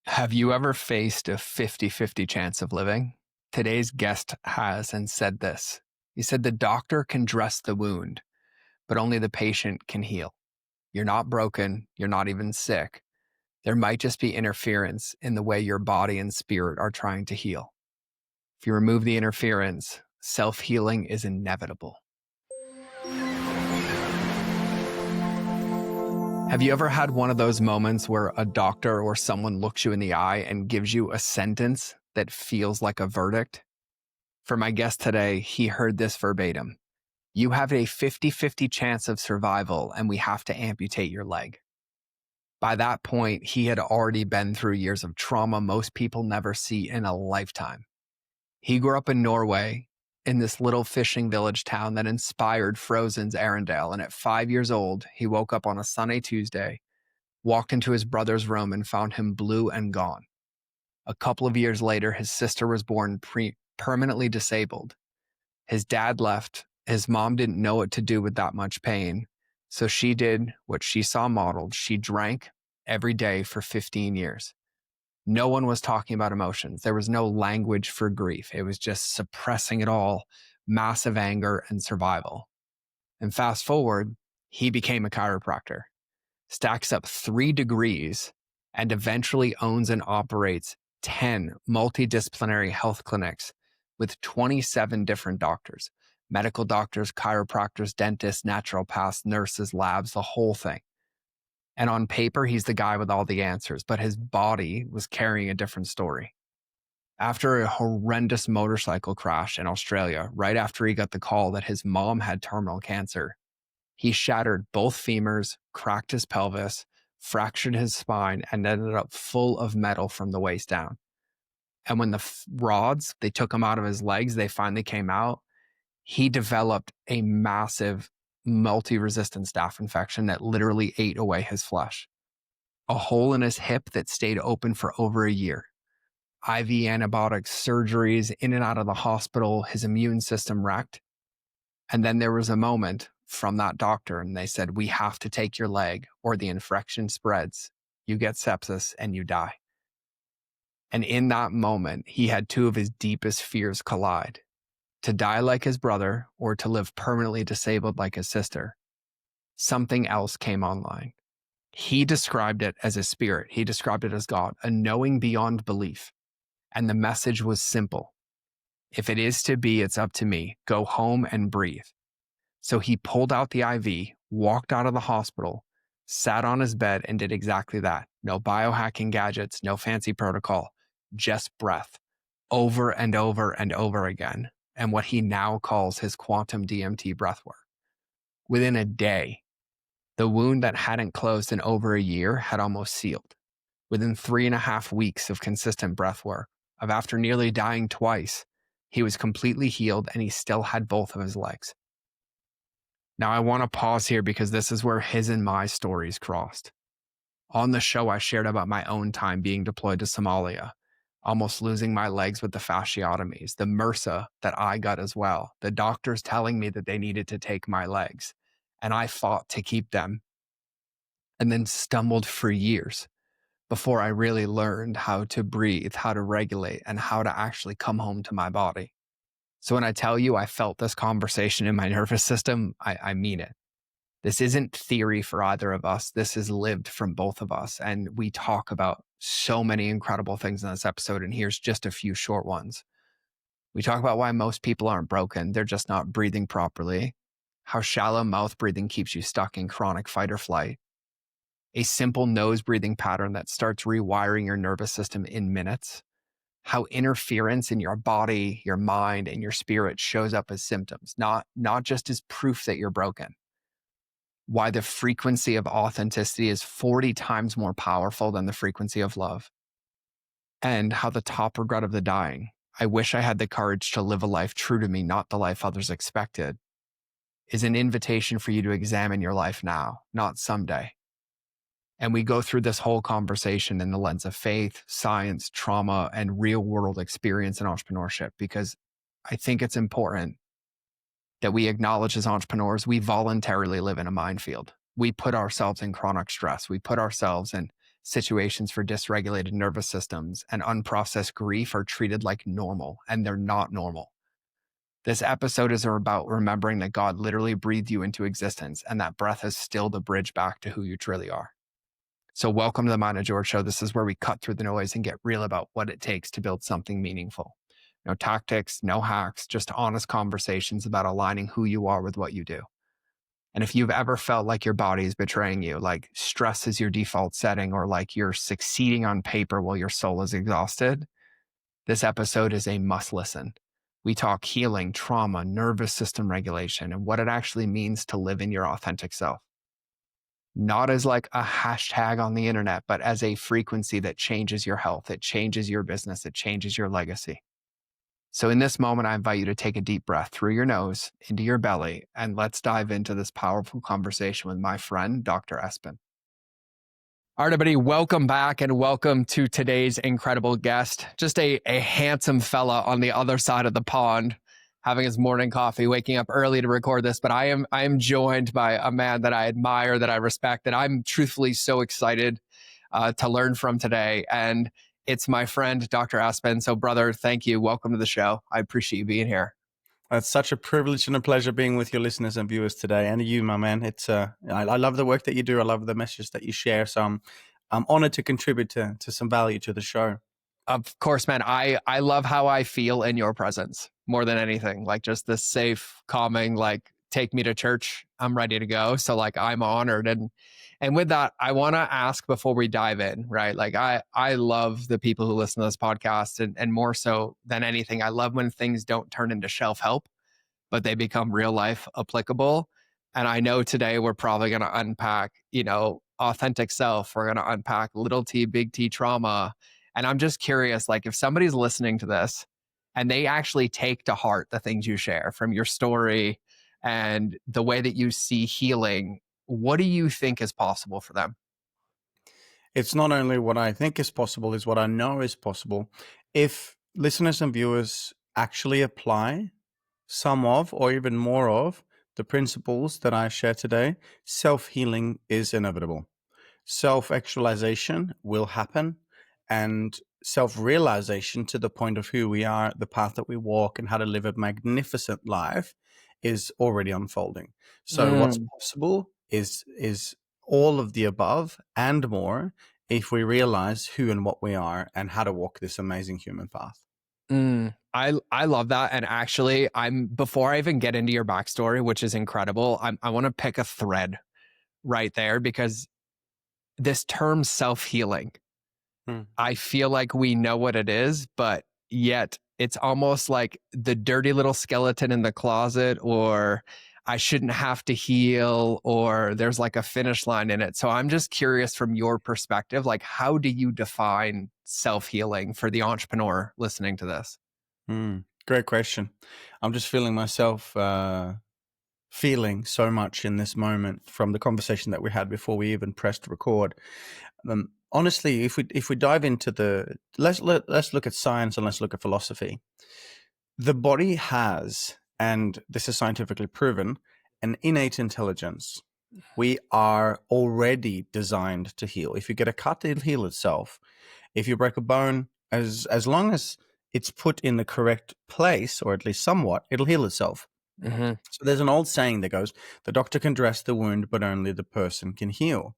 Have you ever faced a 50-50 chance of living? Today's guest has and said this. He said the doctor can dress the wound, but only the patient can heal. You're not broken. You're not even sick. There might just be interference in the way your body and spirit are trying to heal. If you remove the interference, self-healing is inevitable. Have you ever had one of those moments where a doctor or someone looks you in the eye and gives you a sentence that feels like a verdict? For my guest today, he heard this verbatim. You have a 50-50 chance of survival and we have to amputate your leg. By that point, he had already been through years of trauma most people never see in a lifetime. He grew up in Norway, in this little fishing village town that inspired Frozen's Arendelle, and at 5 years old, he woke up on a sunny Tuesday, walked into his brother's room and found him blue and gone. A couple of years later, his sister was born permanently disabled. His dad left. His mom didn't know what to do with that much pain, so she did what she saw modeled. She drank every day for 15 years. No one was talking about emotions. There was no language for grief. It was just suppressing it all, massive anger and survival. And fast forward, he became a chiropractor, stacks up 3 degrees, and eventually owns and operates 10 multidisciplinary health clinics with 27 different doctors, medical doctors, chiropractors, dentists, naturopaths, nurses, labs, the whole thing. And on paper, he's the guy with all the answers, but his body was carrying a different story. After a horrendous motorcycle crash in Australia, right after he got the call that his mom had terminal cancer, he shattered both femurs, cracked his pelvis, fractured his spine, and ended up full of metal from the waist down. And when the rods, they took him out of his legs, they finally came out, he developed a massive multi-resistant staph infection that literally ate away his flesh. A hole in his hip that stayed open for over a year. IV antibiotics, surgeries, in and out of the hospital, his immune system wrecked. And then there was a moment from that doctor and they said, we have to take your leg or the infection spreads. You get sepsis and you die. And in that moment, he had 2 of his deepest fears collide. To die like his brother or to live permanently disabled like his sister. Something else came online. He described it as a spirit. He described it as God, a knowing beyond belief. And the message was simple. If it is to be, it's up to me. Go home and breathe. So he pulled out the IV, walked out of the hospital, sat on his bed and did exactly that. No biohacking gadgets, no fancy protocol, just breath over and over and over again. And what he now calls his quantum DMT breathwork. Within a day, the wound that hadn't closed in over a year had almost sealed. Within 3.5 weeks of consistent breathwork, of after nearly dying twice, he was completely healed and he still had both of his legs. Now I want to pause here because this is where his and my stories crossed. On the show, I shared about my own time being deployed to Somalia, almost losing my legs with the fasciotomies, the MRSA that I got as well, the doctors telling me that they needed to take my legs, and I fought to keep them, and then stumbled for years before I really learned how to breathe, how to regulate, and how to actually come home to my body. So when I tell you I felt this conversation in my nervous system, I mean it. This isn't theory for either of us. This is lived from both of us. And we talk about so many incredible things in this episode. And here's just a few short ones. We talk about why most people aren't broken. They're just not breathing properly. How shallow mouth breathing keeps you stuck in chronic fight or flight. A simple nose breathing pattern that starts rewiring your nervous system in minutes. How interference in your body, your mind, and your spirit shows up as symptoms, not just as proof that you're broken. Why the frequency of authenticity is 40 times more powerful than the frequency of love. And how the top regret of the dying, I wish I had the courage to live a life true to me, not the life others expected, is an invitation for you to examine your life now, not someday. And we go through this whole conversation in the lens of faith, science, trauma, and real world experience in entrepreneurship, because I think it's important that we acknowledge as entrepreneurs, we voluntarily live in a minefield. We put ourselves in chronic stress. We put ourselves in situations for dysregulated nervous systems, and unprocessed grief are treated like normal, and they're not normal. This episode is about remembering that God literally breathed you into existence, and that breath is still the bridge back to who you truly are. So welcome to the Mind of George Show. This is where we cut through the noise and get real about what it takes to build something meaningful. No tactics, no hacks, just honest conversations about aligning who you are with what you do. And if you've ever felt like your body is betraying you, like stress is your default setting, or like you're succeeding on paper while your soul is exhausted, this episode is a must listen. We talk healing, trauma, nervous system regulation, and what it actually means to live in your authentic self. Not as like a hashtag on the internet, but as a frequency that changes your health, it changes your business, it changes your legacy. So in this moment, I invite you to take a deep breath through your nose, into your belly, and let's dive into this powerful conversation with my friend, Dr. Espen. All right, everybody, welcome back and welcome to today's incredible guest. Just a handsome fella on the other side of the pond, having his morning coffee, waking up early to record this. But I am joined by a man that I admire, that I respect, that I'm truthfully so excited to learn from today. And it's my friend, Dr. Espen. So, brother, thank you. Welcome to the show. I appreciate you being here. It's such a privilege and a pleasure being with your listeners and viewers today, and you, my man. It's I love the work that you do. I love the message that you share. So I'm honored to contribute to some value to the show. Of course, man. I love how I feel in your presence more than anything. Like just this safe, calming, like take me to church. I'm ready to go. So like I'm honored. And with that, I want to ask before we dive in, right? Like I love the people who listen to this podcast, and more so than anything, I love when things don't turn into shelf help, but they become real life applicable. And I know today we're probably going to unpack, authentic self. We're going to unpack little T, big T trauma. And I'm just curious, like if somebody's listening to this and they actually take to heart the things you share from your story and the way that you see healing, what do you think is possible for them? It's not only what I think is possible, is what I know is possible. If listeners and viewers actually apply some of, or even more of, the principles that I share today, self-healing is inevitable. Self-actualization will happen, and self-realization to the point of who we are, the path that we walk, and how to live a magnificent life is already unfolding. So what's possible is all of the above and more if we realize who and what we are and how to walk this amazing human path. I love that. And actually, before I even get into your backstory, which is incredible, I want to pick a thread right there, because this term self-healing, I feel like we know what it is, but yet it's almost like the dirty little skeleton in the closet, or I shouldn't have to heal, or there's like a finish line in it. So I'm just curious from your perspective, like how do you define self-healing for the entrepreneur listening to this? Great question. I'm just feeling myself feeling so much in this moment from the conversation that we had before we even pressed record. Honestly, if we dive into let's look at science and let's look at philosophy. The body has, and this is scientifically proven, an innate intelligence. We are already designed to heal. If you get a cut, it'll heal itself. If you break a bone, as long as it's put in the correct place, or at least somewhat, it'll heal itself. Mm-hmm. So there's an old saying that goes, the doctor can dress the wound, but only the person can heal.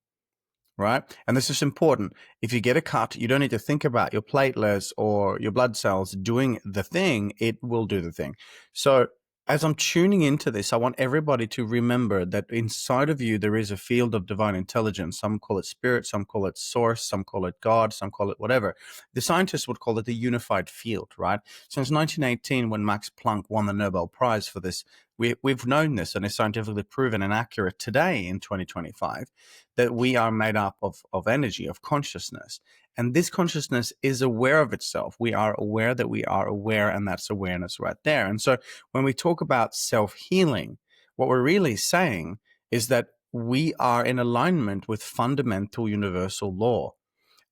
Right? And this is important. If you get a cut, you don't need to think about your platelets or your blood cells doing the thing. It will do the thing. So as I'm tuning into this, I want everybody to remember that inside of you, there is a field of divine intelligence. Some call it spirit, some call it source, some call it God, some call it whatever. The scientists would call it the unified field, right? Since 1918, when Max Planck won the Nobel Prize for this, we've known this, and it's scientifically proven and accurate today in 2025, that we are made up of energy, of consciousness. And this consciousness is aware of itself. We are aware that we are aware, and that's awareness right there. And so when we talk about self-healing, what we're really saying is that we are in alignment with fundamental universal law.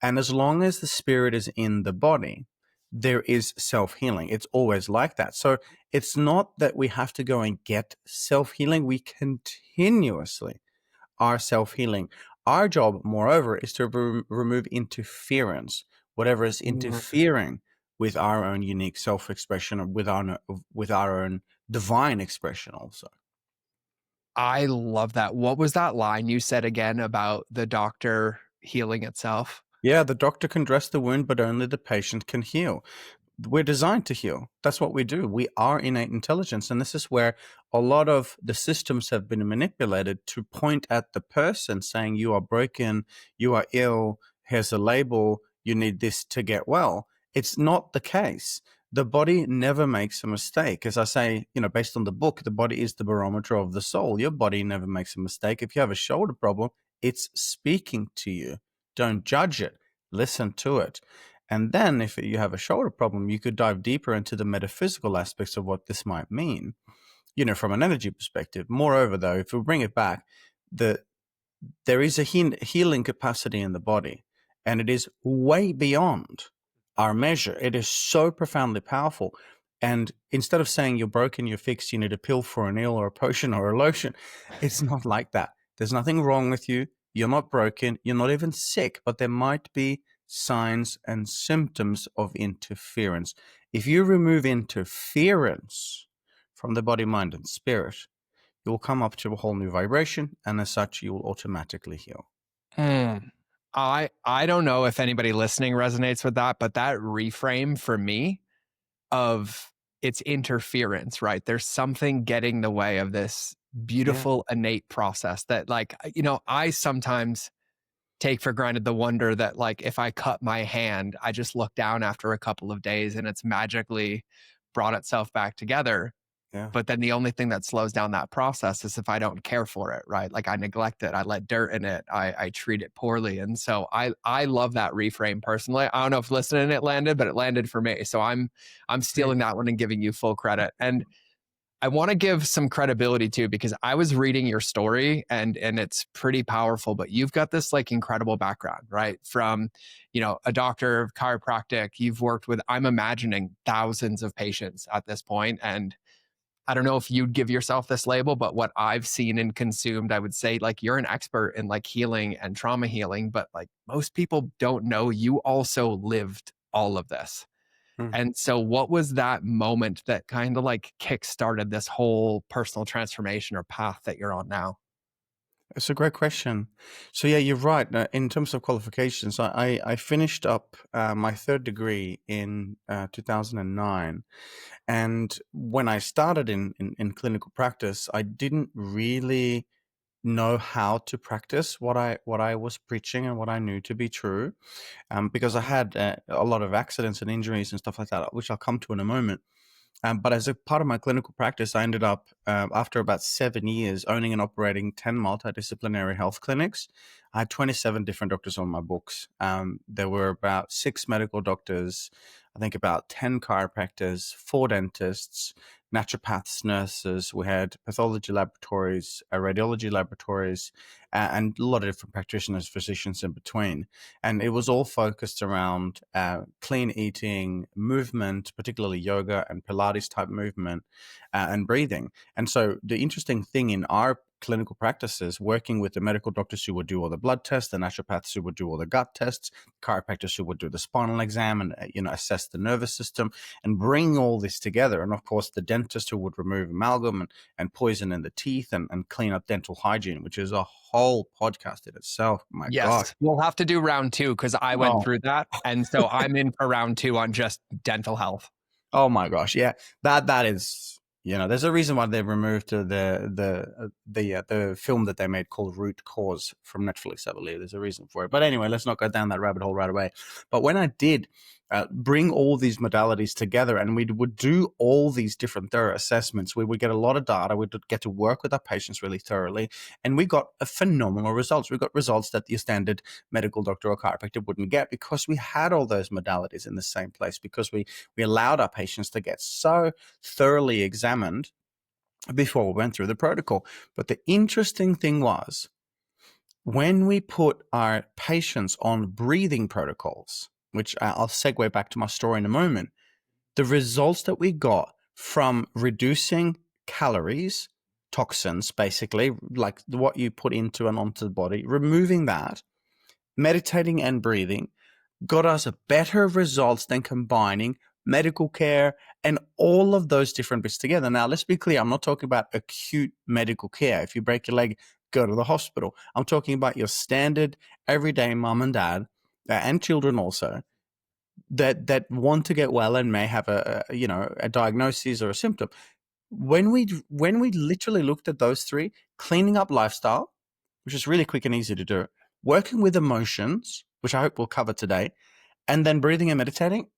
And as long as the spirit is in the body, there is self-healing. It's always like that. So it's not that we have to go and get self-healing. We continuously are self-healing. Our job, moreover, is to remove interference, whatever is Mm. interfering with our own unique self-expression, or with our own divine expression also. I love that. What was that line you said again about the doctor healing itself? Yeah, the doctor can dress the wound, but only the patient can heal. We're designed to heal. That's what we do. We are innate intelligence. And this is where a lot of the systems have been manipulated to point at the person, saying, you are broken, you are ill, here's a label, you need this to get well. It's not the case. The body never makes a mistake. As I say, based on the book, the body is the barometer of the soul. Your body never makes a mistake. If you have a shoulder problem, it's speaking to you. Don't judge it. Listen to it. And then if you have a shoulder problem, you could dive deeper into the metaphysical aspects of what this might mean, from an energy perspective. Moreover, though, if we bring it back, there is a healing capacity in the body, and it is way beyond our measure. It is so profoundly powerful. And instead of saying you're broken, you're fixed, you need a pill for an ill or a potion or a lotion, it's not like that. There's nothing wrong with you. You're not broken. You're not even sick, but there might be signs and symptoms of interference. If you remove interference from the body, mind, and spirit, you will come up to a whole new vibration, and as such, you will automatically heal. Mm. I don't know if anybody listening resonates with that, but that reframe for me of it's interference, right? There's something getting in the way of this Yeah, beautiful innate process that like, I sometimes take for granted the wonder that like if I cut my hand, I just look down after a couple of days and it's magically brought itself back together. yeah. But then the only thing that slows down that process is if I don't care for it, right? Like I neglect it, I let dirt in it, I treat it poorly. And so I love that reframe personally. I don't know if listening it landed, but it landed for me. So I'm stealing Great. that one and giving you full credit. And I want to give some credibility too, because I was reading your story and it's pretty powerful, but you've got this like incredible background, right? From, a doctor of chiropractic, you've worked with, I'm imagining thousands of patients at this point. And I don't know if you'd give yourself this label, but what I've seen and consumed, I would say like you're an expert in like healing and trauma healing, but like most people don't know you also lived all of this. Hmm. And so what was that moment that kind of like kick-started this whole personal transformation or path that you're on now? It's a great question. So yeah, you're right. In terms of qualifications, I finished up my third degree in 2009, and when I started in clinical practice, I didn't really know how to practice what I was preaching and what I knew to be true, because I had a lot of accidents and injuries and stuff like that, which I'll come to in a moment. But as a part of my clinical practice, I ended up, after about 7 years, owning and operating 10 multidisciplinary health clinics. I had 27 different doctors on my books. There were about 6 medical doctors, I think about 10 chiropractors, 4 dentists, naturopaths, nurses. We had pathology laboratories, radiology laboratories, and a lot of different practitioners, physicians in between. And it was all focused around clean eating, movement, particularly yoga and Pilates type movement, and breathing. And so the interesting thing in our clinical practices, working with the medical doctors who would do all the blood tests, the naturopaths who would do all the gut tests, chiropractors who would do the spinal exam and assess the nervous system, and bring all this together. And of course, the dentist who would remove amalgam and poison in the teeth and clean up dental hygiene, which is a whole podcast in itself. My gosh. Yes, we'll have to do round two because I went Oh, through that. And so I'm in for round two on just dental health. oh my gosh. Yeah. That is, there's a reason why they removed the film that they made called Root Cause from Netflix, I believe. There's a reason for it. But anyway, let's not go down that rabbit hole right away. But when I did bring all these modalities together and we would do all these different thorough assessments, we would get a lot of data. We would get to work with our patients really thoroughly. And we got phenomenal results. We got results that your standard medical doctor or chiropractor wouldn't get because we had all those modalities in the same place, because we allowed our patients to get so thoroughly examined before we went through the protocol. But the interesting thing was, when we put our patients on breathing protocols, which I'll segue back to my story in a moment, the results that we got from reducing calories toxins, basically, like what you put into and onto the body, removing that, meditating and breathing got us better results than combining medical care and all of those different bits together. Now, let's be clear. I'm not talking about acute medical care. If you break your leg, go to the hospital. I'm talking about your standard everyday mom and dad and children also that want to get well and may have a diagnosis or a symptom. When we literally looked at those three, cleaning up lifestyle, which is really quick and easy to do, working with emotions, which I hope we'll cover today, and then breathing and meditating,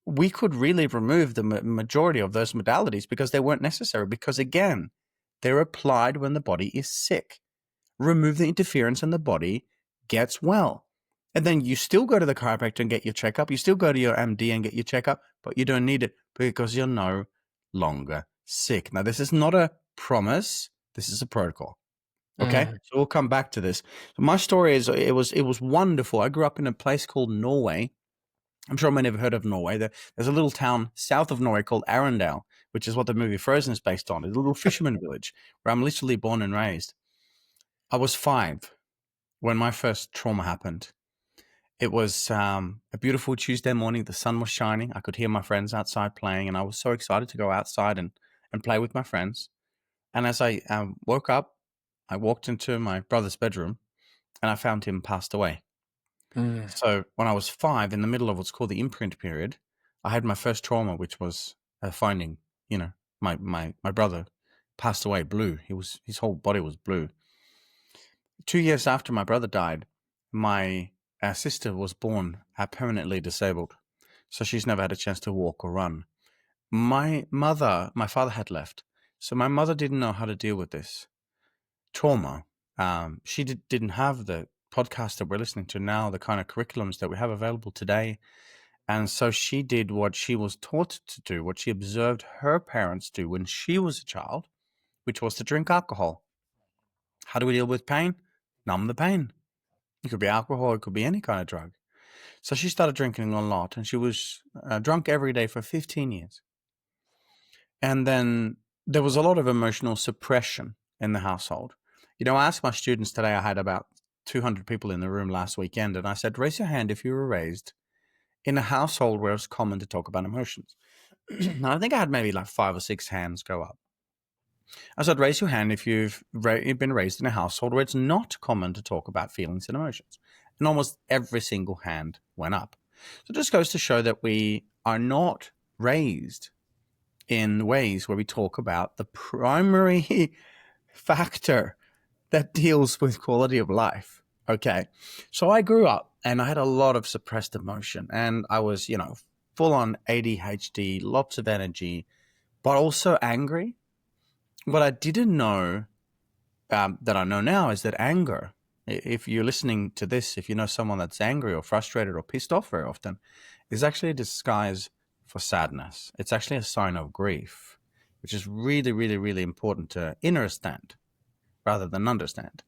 we could really remove the majority of those modalities because they weren't necessary. Because again, they're applied when the body is sick. Remove the interference and the body gets well. And then you still go to the chiropractor and get your checkup. You still go to your MD and get your checkup, but you don't need it because you're no longer sick. Now, this is not a promise. This is a protocol. Okay, so we'll come back to this. My story is it was wonderful. I grew up in a place called Norway. I'm sure many have heard of Norway. There's a little town south of Norway called Arendal, which is what the movie Frozen is based on. It's a little fisherman village where I'm literally born and raised. I was 5 when my first trauma happened. It was a beautiful Tuesday morning. The sun was shining. I could hear my friends outside playing, and I was so excited to go outside and play with my friends. And as I woke up, I walked into my brother's bedroom, and I found him passed away. So when I was 5, in the middle of what's called the imprint period, I had my first trauma, which was finding, my brother passed away blue. His whole body was blue. 2 years after my brother died, my sister was born permanently disabled. So she's never had a chance to walk or run. My father had left. So my mother didn't know how to deal with this trauma. She didn't have the podcast that we're listening to now, the kind of curriculums that we have available today. And so she did what she was taught to do, what she observed her parents do when she was a child, which was to drink alcohol. How do we deal with pain? Numb the pain. It could be alcohol, it could be any kind of drug. So she started drinking a lot, and she was drunk every day for 15 years. And then there was a lot of emotional suppression in the household. I asked my students today, I had about 200 people in the room last weekend, and I said, raise your hand if you were raised in a household where it's common to talk about emotions. Now, I think I had maybe like 5 or 6 hands go up. I said, raise your hand if you've been raised in a household where it's not common to talk about feelings and emotions. And almost every single hand went up. So it just goes to show that we are not raised in ways where we talk about the primary factor that deals with quality of life. Okay. So I grew up and I had a lot of suppressed emotion, and I was, full on ADHD, lots of energy, but also angry. What I didn't know that I know now is that anger, if you're listening to this, if you know someone that's angry or frustrated or pissed off very often, is actually a disguise for sadness. It's actually a sign of grief, which is really, really, really important to understand rather than understand.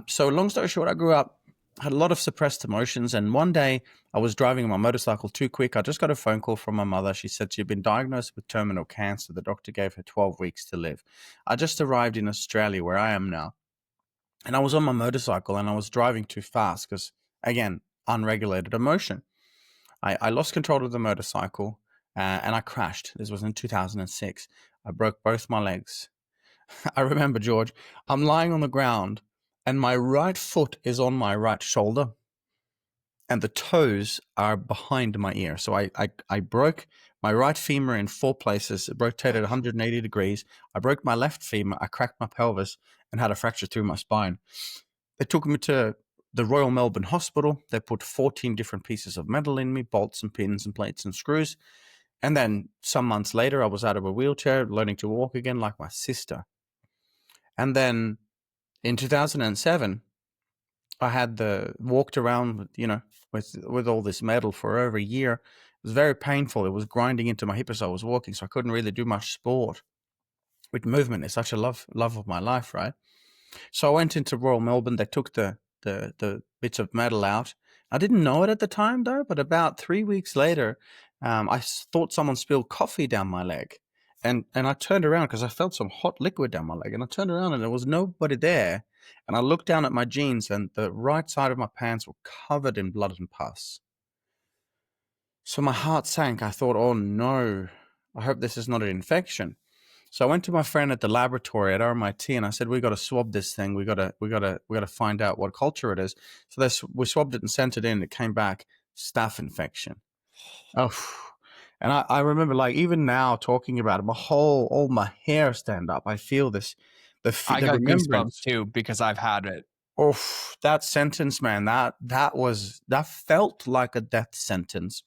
So long story short, I grew up, had a lot of suppressed emotions. And one day I was driving my motorcycle too quick. I just got a phone call from my mother. She said she'd been diagnosed with terminal cancer. The doctor gave her 12 weeks to live. I just arrived in Australia, where I am now. And I was on my motorcycle and I was driving too fast because, again, unregulated emotion. I lost control of the motorcycle and I crashed. This was in 2006. I broke both my legs. I remember, George, I'm lying on the ground and my right foot is on my right shoulder and the toes are behind my ear. So I broke my right femur in 4 places. It rotated 180 degrees. I broke my left femur. I cracked my pelvis and had a fracture through my spine. They took me to the Royal Melbourne Hospital. They put 14 different pieces of metal in me, bolts and pins and plates and screws. And then some months later, I was out of a wheelchair, learning to walk again like my sister. And then in 2007, I had walked around, with all this metal for over a year. It was very painful. It was grinding into my hip as I was walking, so I couldn't really do much sport. With movement is such a love of my life, right? So I went into Royal Melbourne. They took the bits of metal out. I didn't know it at the time, though, but about 3 weeks later, I thought someone spilled coffee down my leg. And I turned around because I felt some hot liquid down my leg, and I turned around and there was nobody there. And I looked down at my jeans, and the right side of my pants were covered in blood and pus. So my heart sank. I thought, oh no, I hope this is not an infection. So I went to my friend at the laboratory at RMIT and I said, we got to swab this thing. We got to find out what culture it is. So we swabbed it and sent it in. It came back staph infection. Oh, and I remember, like, even now talking about it, all my hair stand up. I feel this, I the got goosebumps remembrance. too because I've had it. Oh, that sentence, man, that felt like a death sentence.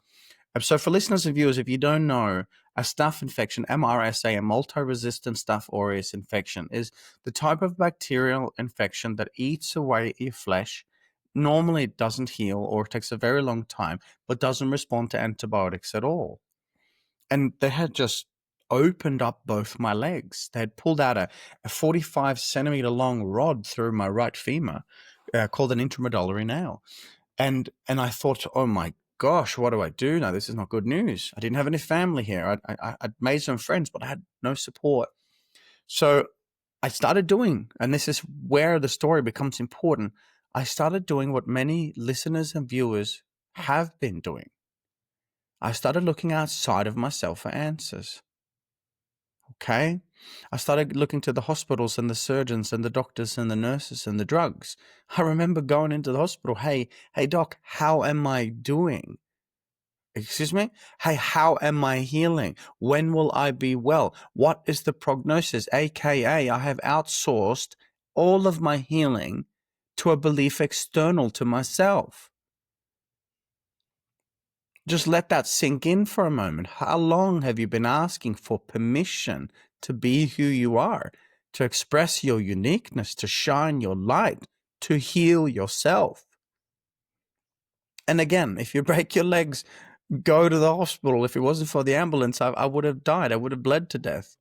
So for listeners and viewers, if you don't know, a staph infection, MRSA, a multi-resistant Staph aureus infection, is the type of bacterial infection that eats away at your flesh. Normally it doesn't heal or it takes a very long time, but doesn't respond to antibiotics at all. And they had just opened up both my legs. They had pulled out a 45 centimeter long rod through my right femur called an intramedullary nail. And I thought, oh my gosh, what do I do now? This is not good news. I didn't have any family here. I'd made some friends, but I had no support. So I started doing, and this is where the story becomes important. I started doing what many listeners and viewers have been doing. I started looking outside of myself for answers. Okay? I started looking to the hospitals and the surgeons and the doctors and the nurses and the drugs. I remember going into the hospital, hey doc, how am I doing? Excuse me? Hey, how am I healing? When will I be well? What is the prognosis? AKA, I have outsourced all of my healing to a belief external to myself. Just let that sink in for a moment. How long have you been asking for permission to be who you are, to express your uniqueness, to shine your light, to heal yourself? And again, if you break your legs, go to the hospital. If it wasn't for the ambulance, I would have died. I would have bled to death.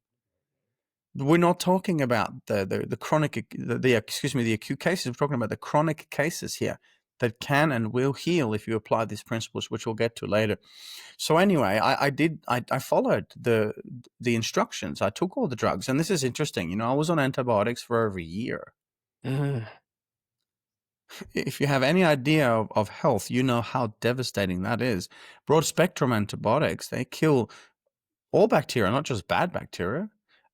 We're not talking about the chronic, the acute cases. We're talking about the chronic cases here that can and will heal if you apply these principles, which we'll get to later. So anyway, I followed the instructions. I took all the drugs, and this is interesting. You know, I was on antibiotics for over a year. If you have any idea of health, you know how devastating that is. Broad spectrum antibiotics, they kill all bacteria, not just bad bacteria.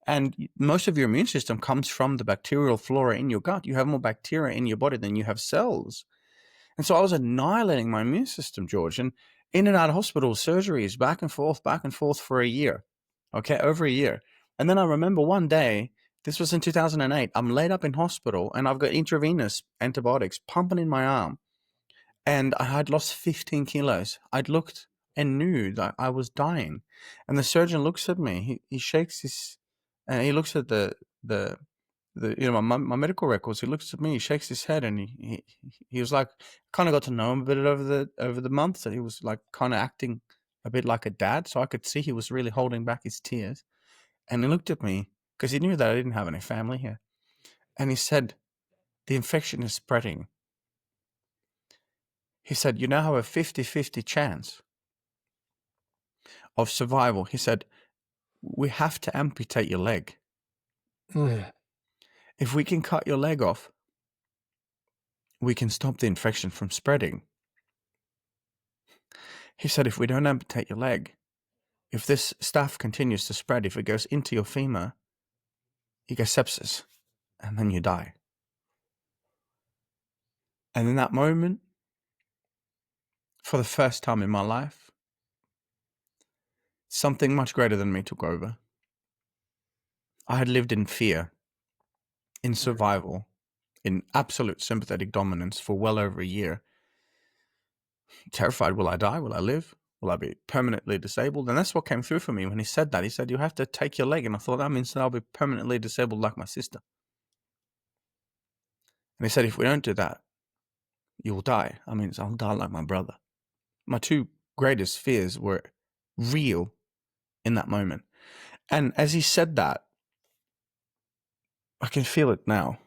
And most of your immune system comes from the bacterial flora in your gut. You have more bacteria in your body than you have cells. And so I was annihilating my immune system, George, and in and out of hospital, surgeries, back and forth for a year. Okay, over a year. And then I remember one day, this was in 2008, I'm laid up in hospital and I've got intravenous antibiotics pumping in my arm. And I had lost 15 kilos. I'd looked and knew that I was dying. And the surgeon looks at me. He shakes his, and he looks at the my medical records. He looks at me. He shakes his head, and he was like, kind of got to know him a bit over the months. And he was like kind of acting a bit like a dad. So I could see he was really holding back his tears. And he looked at me because he knew that I didn't have any family here. And he said, "The infection is spreading." He said, "You now have a 50-50 chance of survival." He said, "We have to amputate your leg. If we can cut your leg off, we can stop the infection from spreading." He said, "If we don't amputate your leg, if this staph continues to spread, if it goes into your femur, you get sepsis, and then you die." And in that moment, for the first time in my life, something much greater than me took over. I had lived in fear, in survival, in absolute sympathetic dominance for well over a year. Terrified, will I die? Will I live? Will I be permanently disabled? And that's what came through for me when he said that. He said, "You have to take your leg." And I thought, that means that I'll be permanently disabled like my sister. And he said, "If we don't do that, you will die." I mean, I'll die like my brother. My two greatest fears were real in that moment. And as he said that, I can feel it now.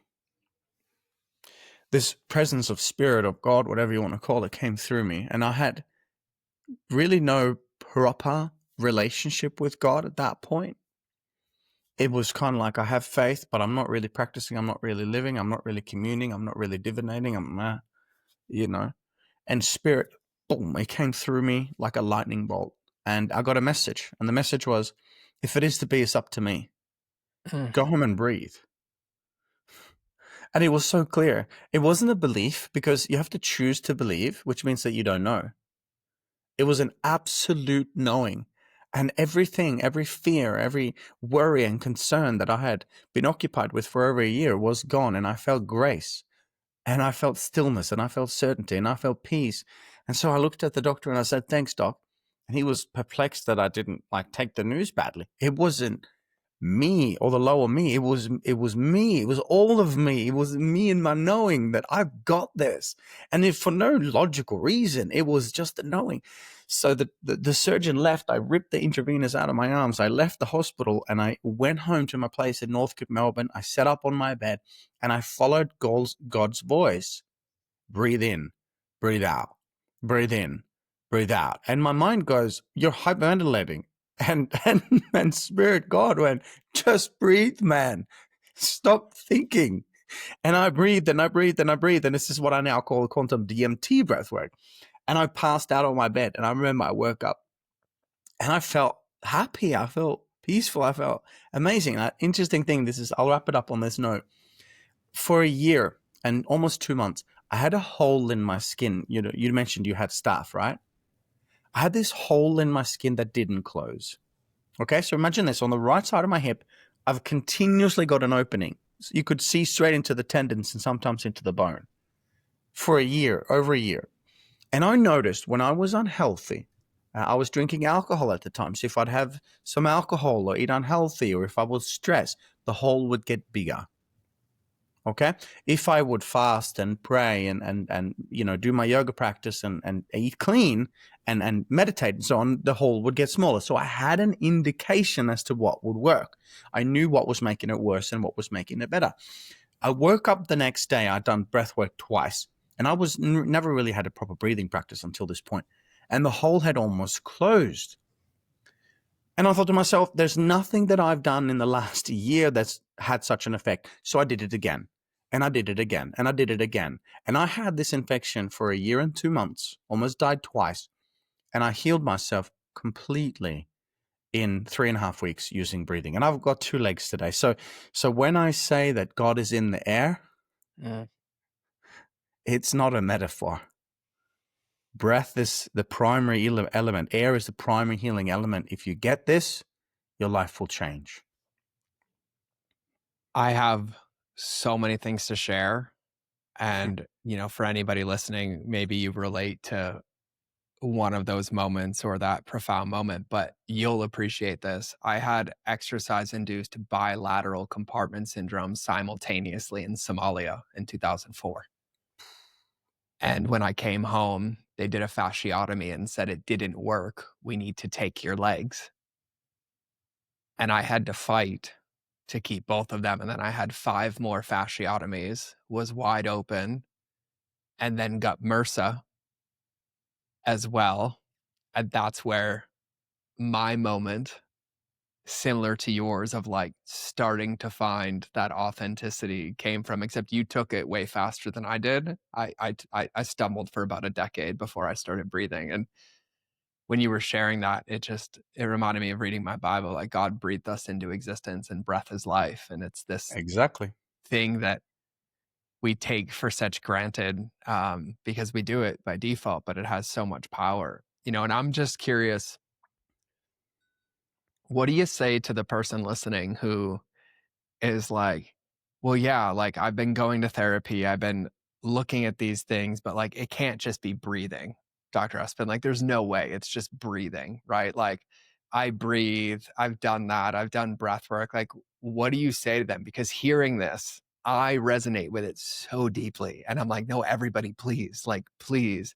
This presence of spirit, of God, whatever you want to call it, came through me. And I had really no proper relationship with God at that point. it was kind of like I have faith, but I'm not really practicing. I'm not really living. I'm not really communing. I'm not really divinating. You know, and spirit, boom, it came through me like a lightning bolt. And I got a message. And the message was, if it is to be, it's up to me. Mm. Go home and breathe. And it was so clear. It wasn't a belief because you have to choose to believe, which means that you don't know. It was an absolute knowing. And everything, every fear, every worry and concern that I had been occupied with for over a year was gone. And I felt grace and I felt stillness and I felt certainty and I felt peace. And so I looked at the doctor and I said, thanks, doc. And he was perplexed that I didn't like take the news badly. It wasn't me or the lower me. It was me. It was all of me. It was me and my knowing that I've got this. And if for no logical reason, it was just the knowing. So the surgeon left. I ripped the intravenous out of my arms. I left the hospital and I went home to my place in Northcote, Melbourne. I sat up on my bed and I followed God's voice. Breathe in, breathe out, breathe in, breathe out. And my mind goes, you're hyperventilating. And spirit God went, just breathe, man. Stop thinking. And I breathed and I breathed and I breathed. And this is what I now call quantum DMT breathwork. And I passed out on my bed. And I remember I woke up and I felt happy. I felt peaceful. I felt amazing. Interesting thing, I'll wrap it up on this note. For a year and almost 2 months, I had a hole in my skin. You know, you mentioned you had staph, right? I had this hole in my skin that didn't close. Okay, so imagine this. On the right side of my hip, I've continuously got an opening. You could see straight into the tendons and sometimes into the bone for a year, over a year. And I noticed when I was unhealthy, I was drinking alcohol at the time. So if I'd have some alcohol or eat unhealthy, or if I was stressed, the hole would get bigger. Okay. If I would fast and pray and do my yoga practice and eat clean and meditate and so on, the hole would get smaller. So I had an indication as to what would work. I knew what was making it worse and what was making it better. I woke up the next day. I'd done breath work twice and I was never really had a proper breathing practice until this point. And the hole had almost closed. And I thought to myself, there's nothing that I've done in the last year that's had such an effect. So I did it again. And I did it again. And I did it again. And I had this infection for a year and 2 months, almost died twice. And I healed myself completely in 3.5 weeks using breathing. And I've got 2 legs today. So when I say that God is in the air, it's not a metaphor. Breath is the primary element. Air is the primary healing element. If you get this, your life will change. I have so many things to share. And, for anybody listening, maybe you relate to one of those moments or that profound moment, but you'll appreciate this. I had exercise induced bilateral compartment syndrome simultaneously in Somalia in 2004. And when I came home, they did a fasciotomy and said it didn't work. We need to take your legs. And I had to fight to keep both of them. And then I had 5 more fasciotomies, was wide open, and then got MRSA as well. And that's where my moment, similar to yours, of like starting to find that authenticity came from, except you took it way faster than I did. I stumbled for about a decade before I started breathing. And when you were sharing that, it reminded me of reading my Bible, like God breathed us into existence and breath is life. And it's this Exactly. thing that we take for such granted because we do it by default, but it has so much power, and I'm just curious, what do you say to the person listening who is like, well, yeah, like I've been going to therapy, I've been looking at these things, but like it can't just be breathing, Dr. Espen. Like there's no way it's just breathing, right? Like I breathe, I've done that, I've done breath work. Like, what do you say to them? Because hearing this, I resonate with it so deeply. And I'm like, no, everybody, please, like, please.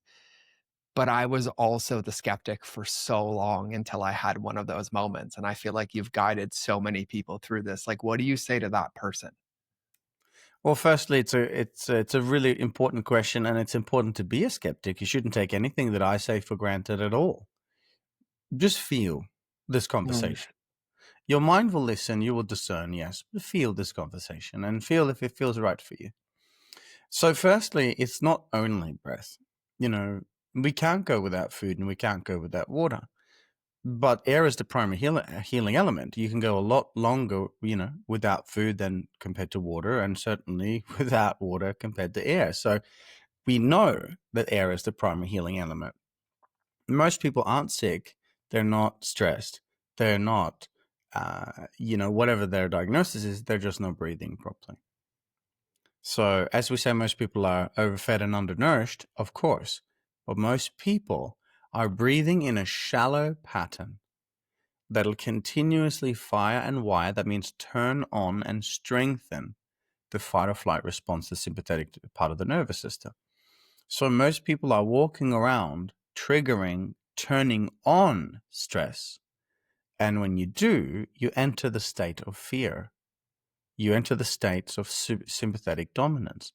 But I was also the skeptic for so long until I had one of those moments. And I feel like you've guided so many people through this. Like, what do you say to that person? Well, firstly, it's a really important question, and it's important to be a skeptic. You shouldn't take anything that I say for granted at all. Just feel this Mm. conversation. Your mind will listen, you will discern, yes, but feel this conversation and feel if it feels right for you. So, firstly, it's not only breath. You know, we can't go without food and we can't go without water. But air is the primary healing element. You can go a lot longer, without food than compared to water, and certainly without water compared to air. So we know that air is the primary healing element. Most people aren't sick. They're not stressed. They're not, whatever their diagnosis is, they're just not breathing properly. So, as we say, most people are overfed and undernourished, of course, but most people are breathing in a shallow pattern that'll continuously fire and wire. That means turn on and strengthen the fight or flight response, the sympathetic part of the nervous system. So, most people are walking around triggering, turning on stress. And when you do, you enter the state of fear. You enter the states of sympathetic dominance.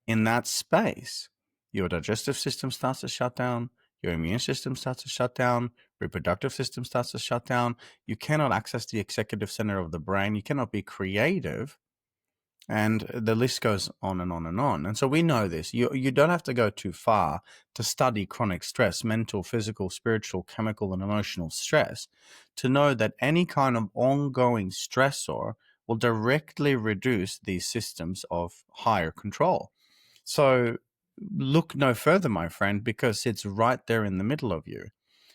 In that space, your digestive system starts to shut down, your immune system starts to shut down, reproductive system starts to shut down. You cannot access the executive center of the brain. You cannot be creative. And the list goes on and on and on. And so we know this. You don't have to go too far to study chronic stress, mental, physical, spiritual, chemical, and emotional stress, to know that any kind of ongoing stressor will directly reduce these systems of higher control. So look no further, my friend, because it's right there in the middle of you.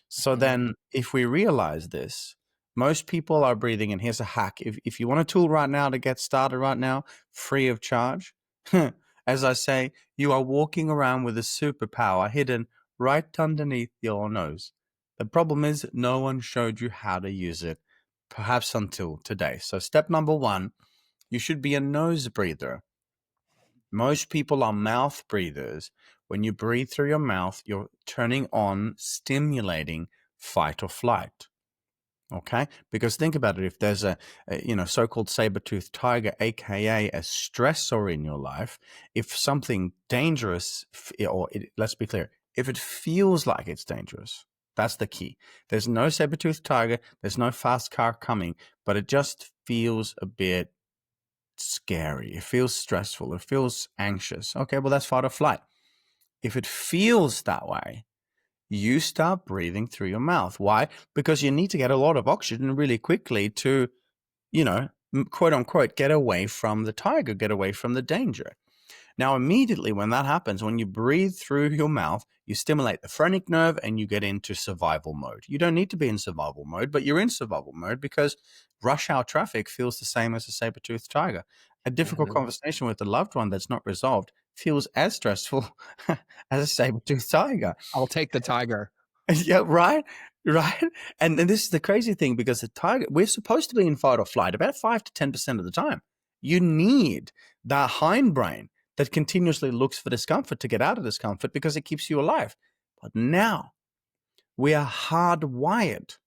So then if we realize this, most people are breathing, and here's a hack. If you want a tool right now to get started right now, free of charge, as I say, you are walking around with a superpower hidden right underneath your nose. The problem is no one showed you how to use it, perhaps until today. So step number 1, you should be a nose breather. Most people are mouth breathers. When you breathe through your mouth, you're turning on, stimulating fight or flight. Okay? Because think about it. If there's a so-called saber-toothed tiger, aka a stressor in your life, if something dangerous, let's be clear, if it feels like it's dangerous, that's the key. There's no saber-toothed tiger, there's no fast car coming, but it just feels a bit scary. It feels stressful. It feels anxious. Okay, well, that's fight or flight. If it feels that way, you start breathing through your mouth. Why? Because you need to get a lot of oxygen really quickly to, quote unquote, get away from the tiger, get away from the danger. Now, immediately when that happens, when you breathe through your mouth, you stimulate the phrenic nerve and you get into survival mode. You don't need to be in survival mode, but you're in survival mode because rush hour traffic feels the same as a saber-toothed tiger. A difficult conversation with a loved one that's not resolved feels as stressful as a saber-toothed tiger. I'll take the tiger. Yeah, right. And this is the crazy thing, because the tiger, we're supposed to be in fight or flight about 5 to 10% of the time. You need that hindbrain that continuously looks for discomfort to get out of discomfort because it keeps you alive. But now we are hardwired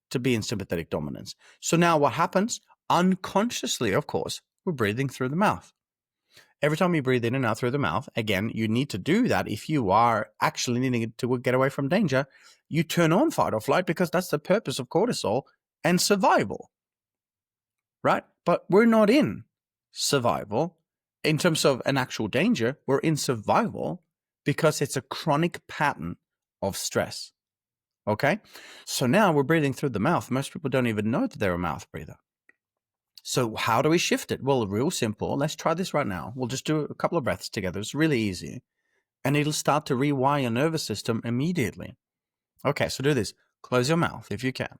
to be in sympathetic dominance. So now what happens? Unconsciously, of course, we're breathing through the mouth. Every time you breathe in and out through the mouth, again, you need to do that if you are actually needing to get away from danger. You turn on fight or flight because that's the purpose of cortisol and survival, right? But we're not in survival in terms of an actual danger. We're in survival because it's a chronic pattern of stress, okay? So now we're breathing through the mouth. Most people don't even know that they're a mouth breather. So how do we shift it? Well, real simple. Let's try this right now. We'll just do a couple of breaths together. It's really easy. And it'll start to rewire your nervous system immediately. Okay, so do this. Close your mouth if you can.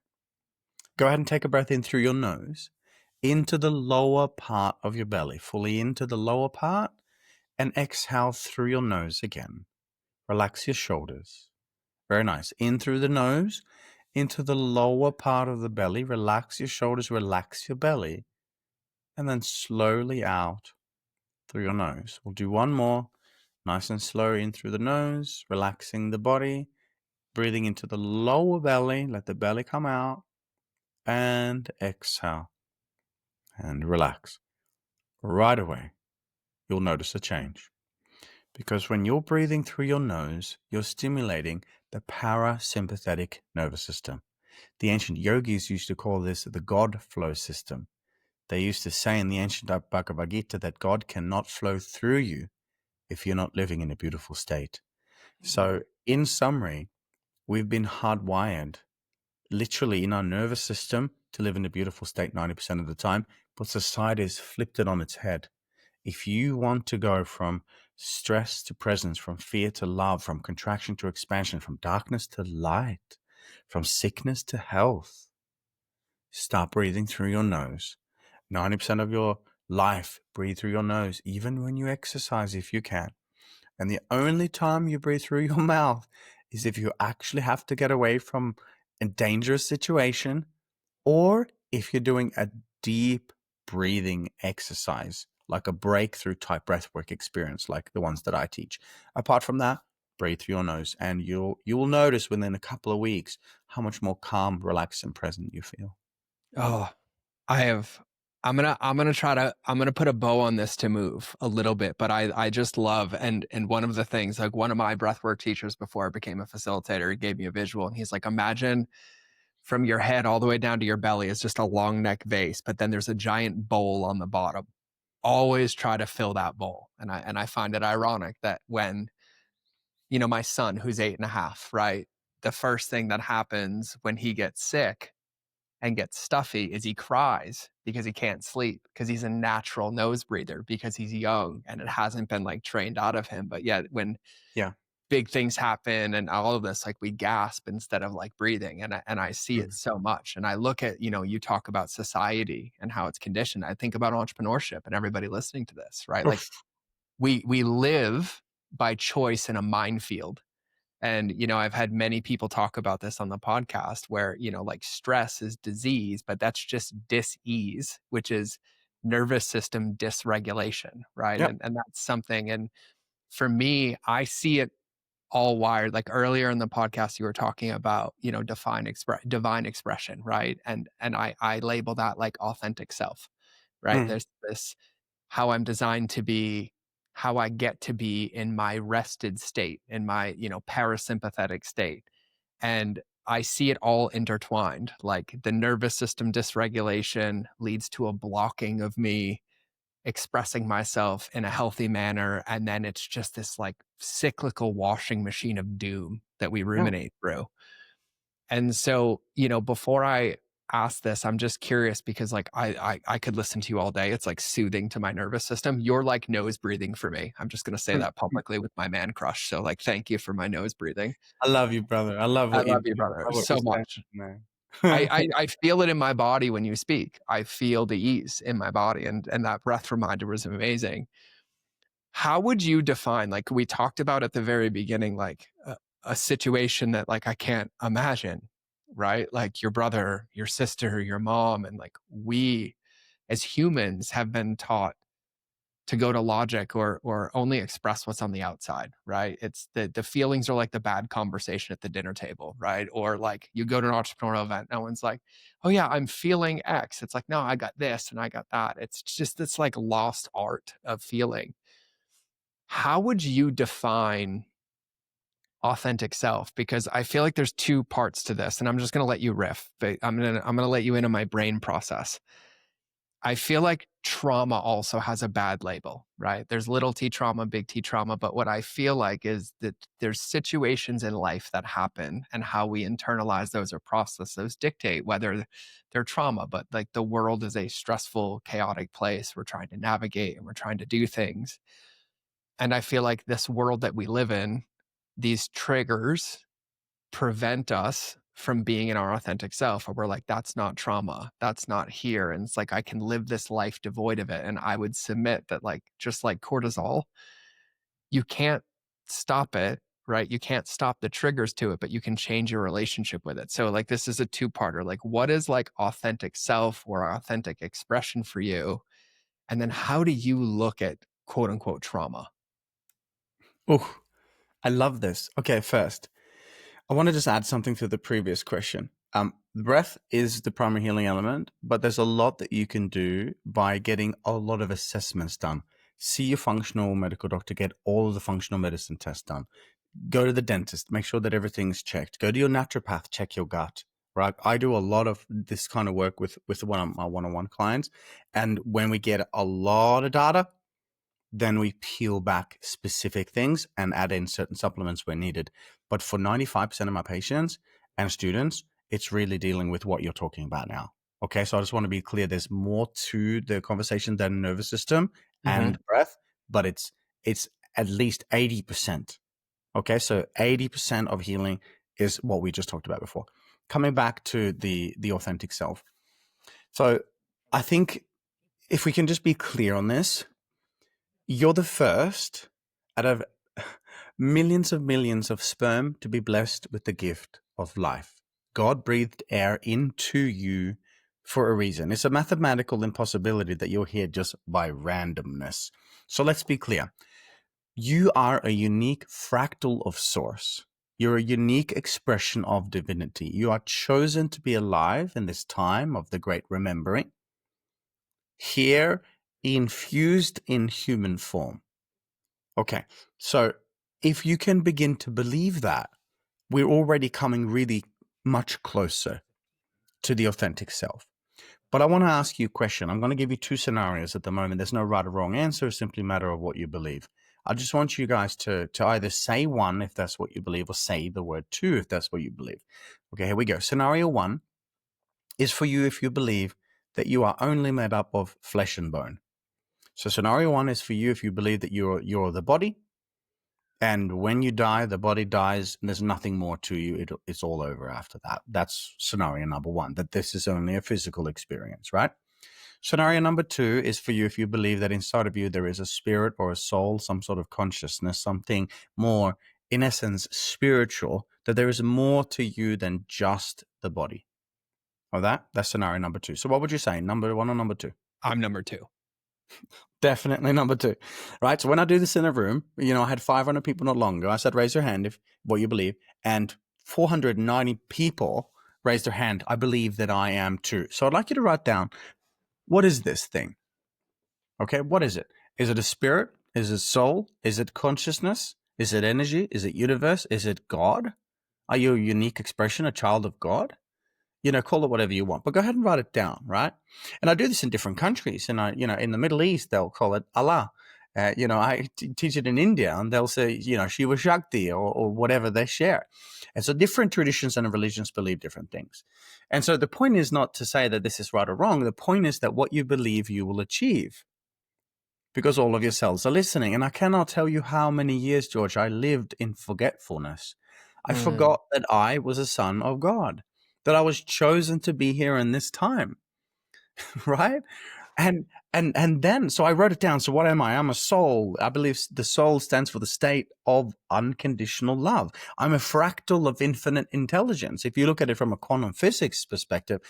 Go ahead and take a breath in through your nose, into the lower part of your belly, fully into the lower part, and exhale through your nose again. Relax your shoulders. Very nice. In through the nose, into the lower part of the belly. Relax your shoulders, relax your belly. And then slowly out through your nose. We'll do one more. Nice and slow in through the nose, relaxing the body, breathing into the lower belly. Let the belly come out. And exhale. And relax. Right away, you'll notice a change. Because when you're breathing through your nose, you're stimulating the parasympathetic nervous system. The ancient yogis used to call this the God flow system. They used to say in the ancient Bhagavad Gita that God cannot flow through you if you're not living in a beautiful state. So, in summary, we've been hardwired literally in our nervous system to live in a beautiful state 90% of the time, but society has flipped it on its head. If you want to go from stress to presence, from fear to love, from contraction to expansion, from darkness to light, from sickness to health, start breathing through your nose. 90% of your life, breathe through your nose, even when you exercise if you can. And the only time you breathe through your mouth is if you actually have to get away from a dangerous situation, or if you're doing a deep breathing exercise, like a breakthrough type breathwork experience, like the ones that I teach. Apart from that, breathe through your nose, and you will notice within a couple of weeks how much more calm, relaxed, and present you feel. Oh, I have. I'm gonna put a bow on this to move a little bit, but I just love, and one of the things, like one of my breathwork teachers before I became a facilitator, he gave me a visual, and he's like, imagine from your head all the way down to your belly is just a long neck vase, but then there's a giant bowl on the bottom. Always try to fill that bowl. And I find it ironic that when, my son who's 8.5, right? The first thing that happens when he gets sick and gets stuffy is he cries because he can't sleep, because he's a natural nose breather, because he's young and it hasn't been like trained out of him. But yet when Yeah. big things happen and all of this, like we gasp instead of like breathing. And I see it so much. And I look at, you talk about society and how it's conditioned. I think about entrepreneurship and everybody listening to this, right? Like Oof. we live by choice in a minefield. And, I've had many people talk about this on the podcast where, like stress is disease, but that's just dis-ease, which is nervous system dysregulation, right? Yep. And that's something. And for me, I see it all wired. Like earlier in the podcast, you were talking about, divine expression, right? And I label that like authentic self, right? Mm. There's this how I'm designed to be, how I get to be in my rested state, in my, parasympathetic state. And I see it all intertwined. Like the nervous system dysregulation leads to a blocking of me expressing myself in a healthy manner. And then it's just this like cyclical washing machine of doom that we Yeah. ruminate through. And so, before I ask this, I'm just curious because like I could listen to you all day. It's like soothing to my nervous system. You're like nose breathing for me. I'm just gonna say Mm. that publicly with my man crush. So like thank you for my nose breathing. I love you, brother. I love I what you love do. you, I brother, love what so you say, much. man. I feel it in my body when you speak. I feel the ease in my body, and that breath reminder was amazing. How would you define, like we talked about at the very beginning, like a situation that like I can't imagine, right? Like your brother, your sister, your mom, and like we as humans have been taught to go to logic or only express what's on the outside, right? It's the feelings are like the bad conversation at the dinner table, right? Or like you go to an entrepreneurial event, no one's like, oh yeah, I'm feeling X. It's like, no, I got this and I got that. It's just this like lost art of feeling. How would you define authentic self? Because I feel like there's two parts to this, and I'm just going to let you riff, but I'm going to let you into my brain process. I feel like trauma also has a bad label, right? There's little t trauma, big T trauma, but what I feel like is that there's situations in life that happen and how we internalize those or process those dictate whether they're trauma, but like the world is a stressful, chaotic place. We're trying to navigate and we're trying to do things. And I feel like this world that we live in, these triggers prevent us from being in our authentic self, where we're like, that's not trauma. That's not here. And it's like, I can live this life devoid of it. And I would submit that, like, just like cortisol, you can't stop it, right? You can't stop the triggers to it, but you can change your relationship with it. So, like, this is a two-parter. Like, what is like authentic self or authentic expression for you? And then how do you look at quote unquote trauma? Oh, I love this. Okay, first, I want to just add something to the previous question. The breath is the primary healing element, but there's a lot that you can do by getting a lot of assessments done. See your functional medical doctor, get all of the functional medicine tests done. Go to the dentist, make sure that everything's checked. Go to your naturopath, check your gut. right? I do a lot of this kind of work with one of my one-on-one clients. And when we get a lot of data, then we peel back specific things and add in certain supplements where needed. But for 95% of my patients and students, it's really dealing with what you're talking about now. Okay, so I just want to be clear. There's more to the conversation than nervous system and breath, but it's at least 80%. Okay, so 80% of healing is what we just talked about before. Coming back to the authentic self. So I think if we can just be clear on this, you're the first out of millions of sperm to be blessed with the gift of life. God breathed air into you for a reason. It's a mathematical impossibility that you're here just by randomness. So let's be clear. You are a unique fractal of source. You're a unique expression of divinity. You are chosen to be alive in this time of the great remembering, here infused in human form. Okay, so if you can begin to believe that, we're already coming really much closer to the authentic self. But I want to ask you a question. I'm going to give you two scenarios at the moment. There's no right or wrong answer. It's simply a matter of what you believe. I just want you guys to either say one if that's what you believe, or say the word two if that's what you believe. Okay, here we go. Scenario one is for you if you believe that you are only made up of flesh and bone. So scenario one is for you if you believe that you're the body, and when you die, the body dies, and there's nothing more to you. It's all over after that. That's scenario number one, that this is only a physical experience, right? Scenario number two is for you if you believe that inside of you there is a spirit or a soul, some sort of consciousness, something more, in essence, spiritual, that there is more to you than just the body. Or that's scenario number two. So what would you say, number one or number two? I'm number two. Definitely number two, right? So when I do this in a room, I had 500 people not long ago. I said, raise your hand if what you believe. And 490 people raised their hand. I believe that I am too. So I'd like you to write down, what is this thing? Okay, what is it? Is it a spirit? Is it soul? Is it consciousness? Is it energy? Is it universe? Is it God? Are you a unique expression, a child of God? Call it whatever you want, but go ahead and write it down, right? And I do this in different countries. And in the Middle East, they'll call it Allah. I teach it in India, and they'll say, Shiva Shakti or whatever they share. And so different traditions and religions believe different things. And so the point is not to say that this is right or wrong. The point is that what you believe you will achieve, because all of your cells are listening. And I cannot tell you how many years, George, I lived in forgetfulness. I forgot that I was a son of God, that I was chosen to be here in this time, right? And then, so I wrote it down. So what am I? I'm a soul. I believe the soul stands for the state of unconditional love. I'm a fractal of infinite intelligence. If you look at it from a quantum physics perspective,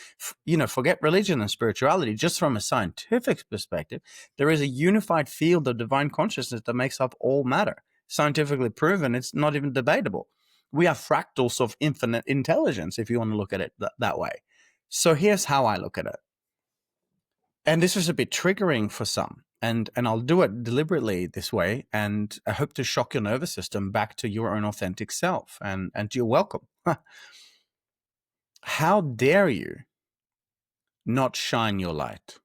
forget religion and spirituality, just from a scientific perspective, there is a unified field of divine consciousness that makes up all matter. Scientifically proven, it's not even debatable. We are fractals of infinite intelligence, if you want to look at it that way. So here's how I look at it. And this is a bit triggering for some, and I'll do it deliberately this way, and I hope to shock your nervous system back to your own authentic self, and you're welcome. How dare you not shine your light?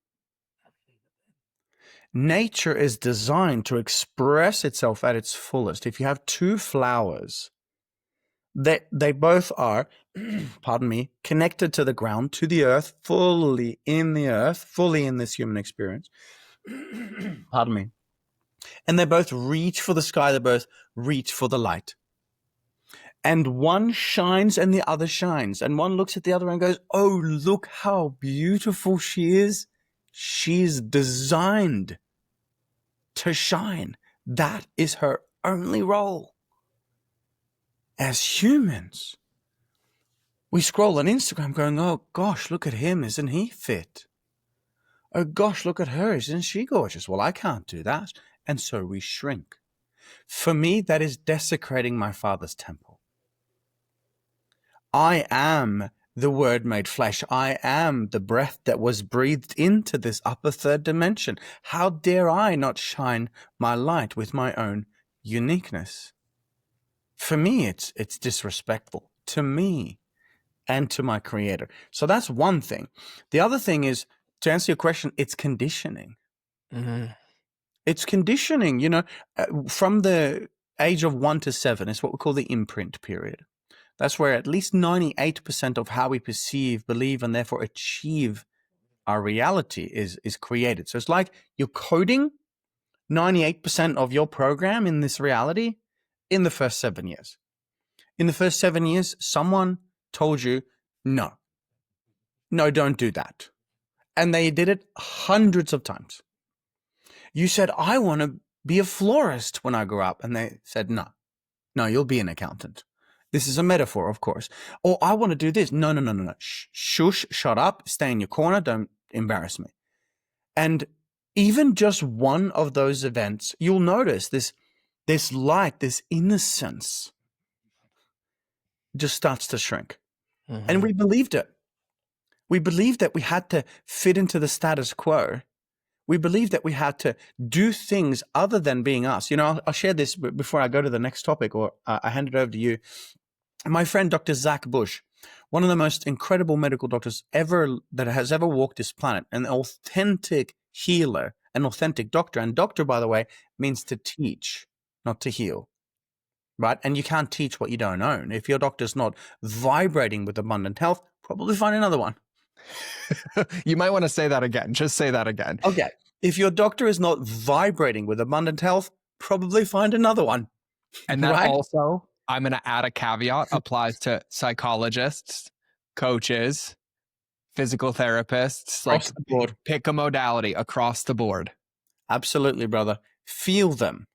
Nature is designed to express itself at its fullest. If you have two flowers, they both are, pardon me, connected to the ground, to the earth, fully in this human experience. Pardon me. And they both reach for the sky. They both reach for the light. And one shines and the other shines. And one looks at the other and goes, oh, look how beautiful she is. She's designed to shine. That is her only role. As humans, we scroll on Instagram going, oh gosh, look at him. Isn't he fit? Oh gosh, look at her. Isn't she gorgeous? Well, I can't do that. And so we shrink. For me, that is desecrating my Father's temple. I am the Word made flesh. I am the breath that was breathed into this upper third dimension. How dare I not shine my light with my own uniqueness? For me, it's disrespectful. To me, and to my creator. So that's one thing. The other thing is, to answer your question, it's conditioning. Mm-hmm. It's conditioning, from the age of 1 to 7 is what we call the imprint period. That's where at least 98% of how we perceive, believe, and therefore achieve our reality is created. So it's like you're coding 98% of your program in this reality in the first 7 years. In the first 7 years, someone told you, no, don't do that. And they did it hundreds of times. You said, I want to be a florist when I grow up. And they said, no, you'll be an accountant. This is a metaphor, of course. Or I want to do this. No. Shush, shut up, stay in your corner, don't embarrass me. And even just one of those events, you'll notice this light, this innocence just starts to shrink. Mm-hmm. And we believed it. We believed that we had to fit into the status quo. We believed that we had to do things other than being us. I'll share this before I go to the next topic, or I hand it over to you. My friend, Dr. Zach Bush, one of the most incredible medical doctors that has ever walked this planet, an authentic healer, an authentic doctor. And doctor, by the way, means to teach, not to heal. Right? And you can't teach what you don't own. If your doctor's not vibrating with abundant health, probably find another one. You might want to say that again. Just say that again. Okay. If your doctor is not vibrating with abundant health, probably find another one. And that right? also, I'm going to add a caveat, applies to psychologists, coaches, physical therapists, Across the board. Pick a modality across the board. Absolutely, brother. Feel them.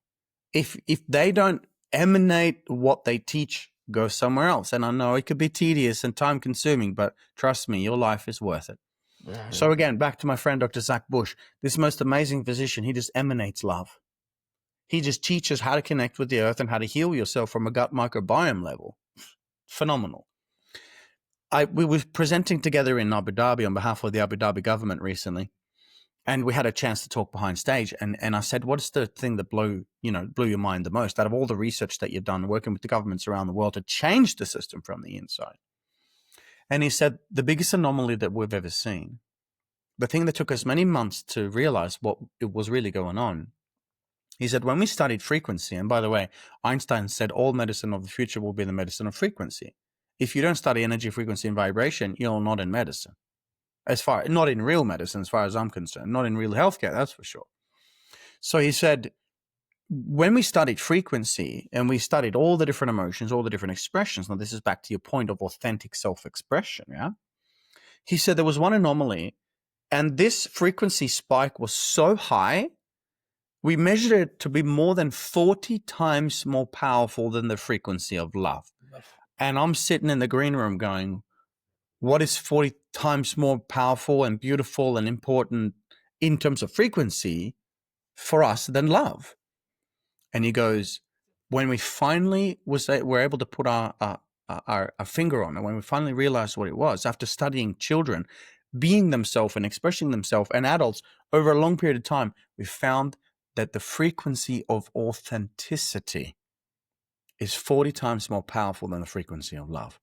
If they don't emanate what they teach, go somewhere else. And I know it could be tedious and time consuming, but trust me, your life is worth it. Mm-hmm. So again, back to my friend, Dr. Zach Bush, this most amazing physician, he just emanates love. He just teaches how to connect with the earth and how to heal yourself from a gut microbiome level. Phenomenal. We were presenting together in Abu Dhabi on behalf of the Abu Dhabi government recently. And we had a chance to talk behind stage. And I said, what's the thing that blew your mind the most out of all the research that you've done working with the governments around the world to change the system from the inside? And he said, the biggest anomaly that we've ever seen, the thing that took us many months to realize what it was really going on. He said, when we studied frequency, and by the way, Einstein said all medicine of the future will be the medicine of frequency. If you don't study energy, frequency, and vibration, you're not in medicine. Not in real medicine, as far as I'm concerned, not in real healthcare, that's for sure. So he said, when we studied frequency and we studied all the different emotions, all the different expressions, now this is back to your point of authentic self-expression, yeah? He said there was one anomaly, and this frequency spike was so high, we measured it to be more than 40 times more powerful than the frequency of love. And I'm sitting in the green room going, what is 40 times more powerful and beautiful and important in terms of frequency for us than love? And he goes, when we finally were able to put our finger on it, when we finally realized what it was, after studying children being themselves and expressing themselves and adults over a long period of time, we found that the frequency of authenticity is 40 times more powerful than the frequency of love.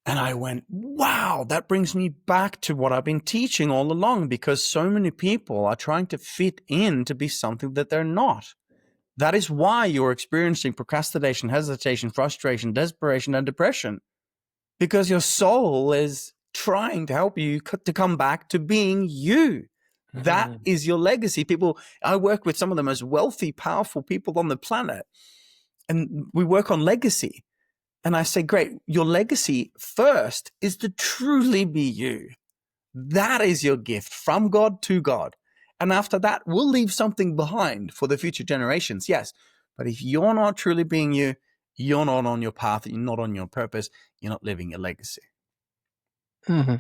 And I went, wow, that brings me back to what I've been teaching all along, because so many people are trying to fit in to be something that they're not. That is why you're experiencing procrastination, hesitation, frustration, desperation, and depression, because your soul is trying to help you to come back to being you. That is your legacy. I work with some of the most wealthy, powerful people on the planet, and we work on legacy. And I say, great, your legacy first is to truly be you. That is your gift from God to God. And after that, we'll leave something behind for the future generations, yes. But if you're not truly being you, you're not on your path, you're not on your purpose, you're not living your legacy. Mm-hmm.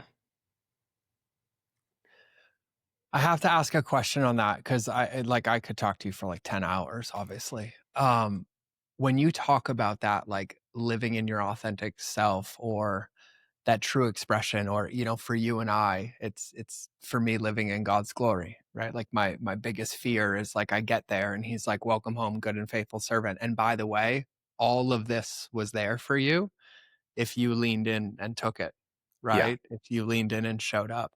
I have to ask a question on that, because I could talk to you for like 10 hours, obviously. When you talk about that, like living in your authentic self, or that true expression, or, for you and I, it's for me living in God's glory, right? Like my biggest fear is like, I get there and he's like, welcome home, good and faithful servant. And by the way, all of this was there for you. if you leaned in and took it, Yeah. right? If you leaned in and showed up.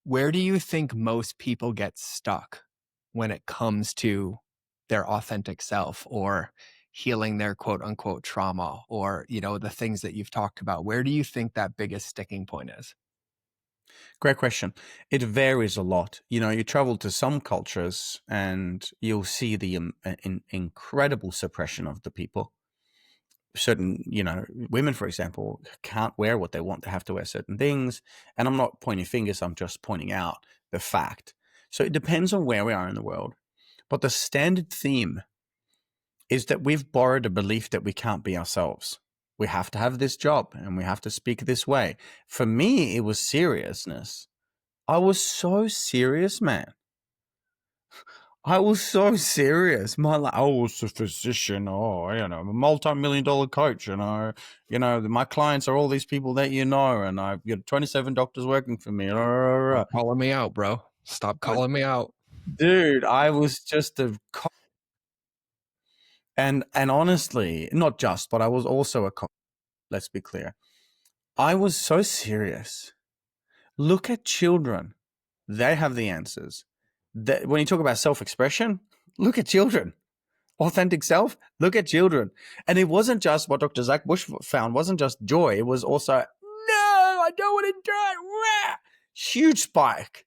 Where do you think most people get stuck when it comes to their authentic self or healing their quote unquote trauma or, the things that you've talked about? Where do you think that biggest sticking point is? Great question. It varies a lot. You travel to some cultures and you'll see the incredible suppression of the people. Certain, women, for example, can't wear what they want. They have to wear certain things. And I'm not pointing fingers, I'm just pointing out the fact. So it depends on where we are in the world. But the standard theme is that we've borrowed a belief that we can't be ourselves. We have to have this job and we have to speak this way. For me, it was seriousness. I was so serious, man. I was so serious. I was a physician. I'm a multi-million-dollar coach. My clients are all these people that and I've got 27 doctors working for me. Stop calling me out, bro. Stop calling me out. Dude, I was just and honestly, not just, but I was also let's be clear. I was so serious. Look at children. They have the answers. When you talk about self-expression, look at children. Authentic self, look at children. And it wasn't just what Dr. Zach Bush found, wasn't just joy. It was also, no, I don't want to do it. Huge spike,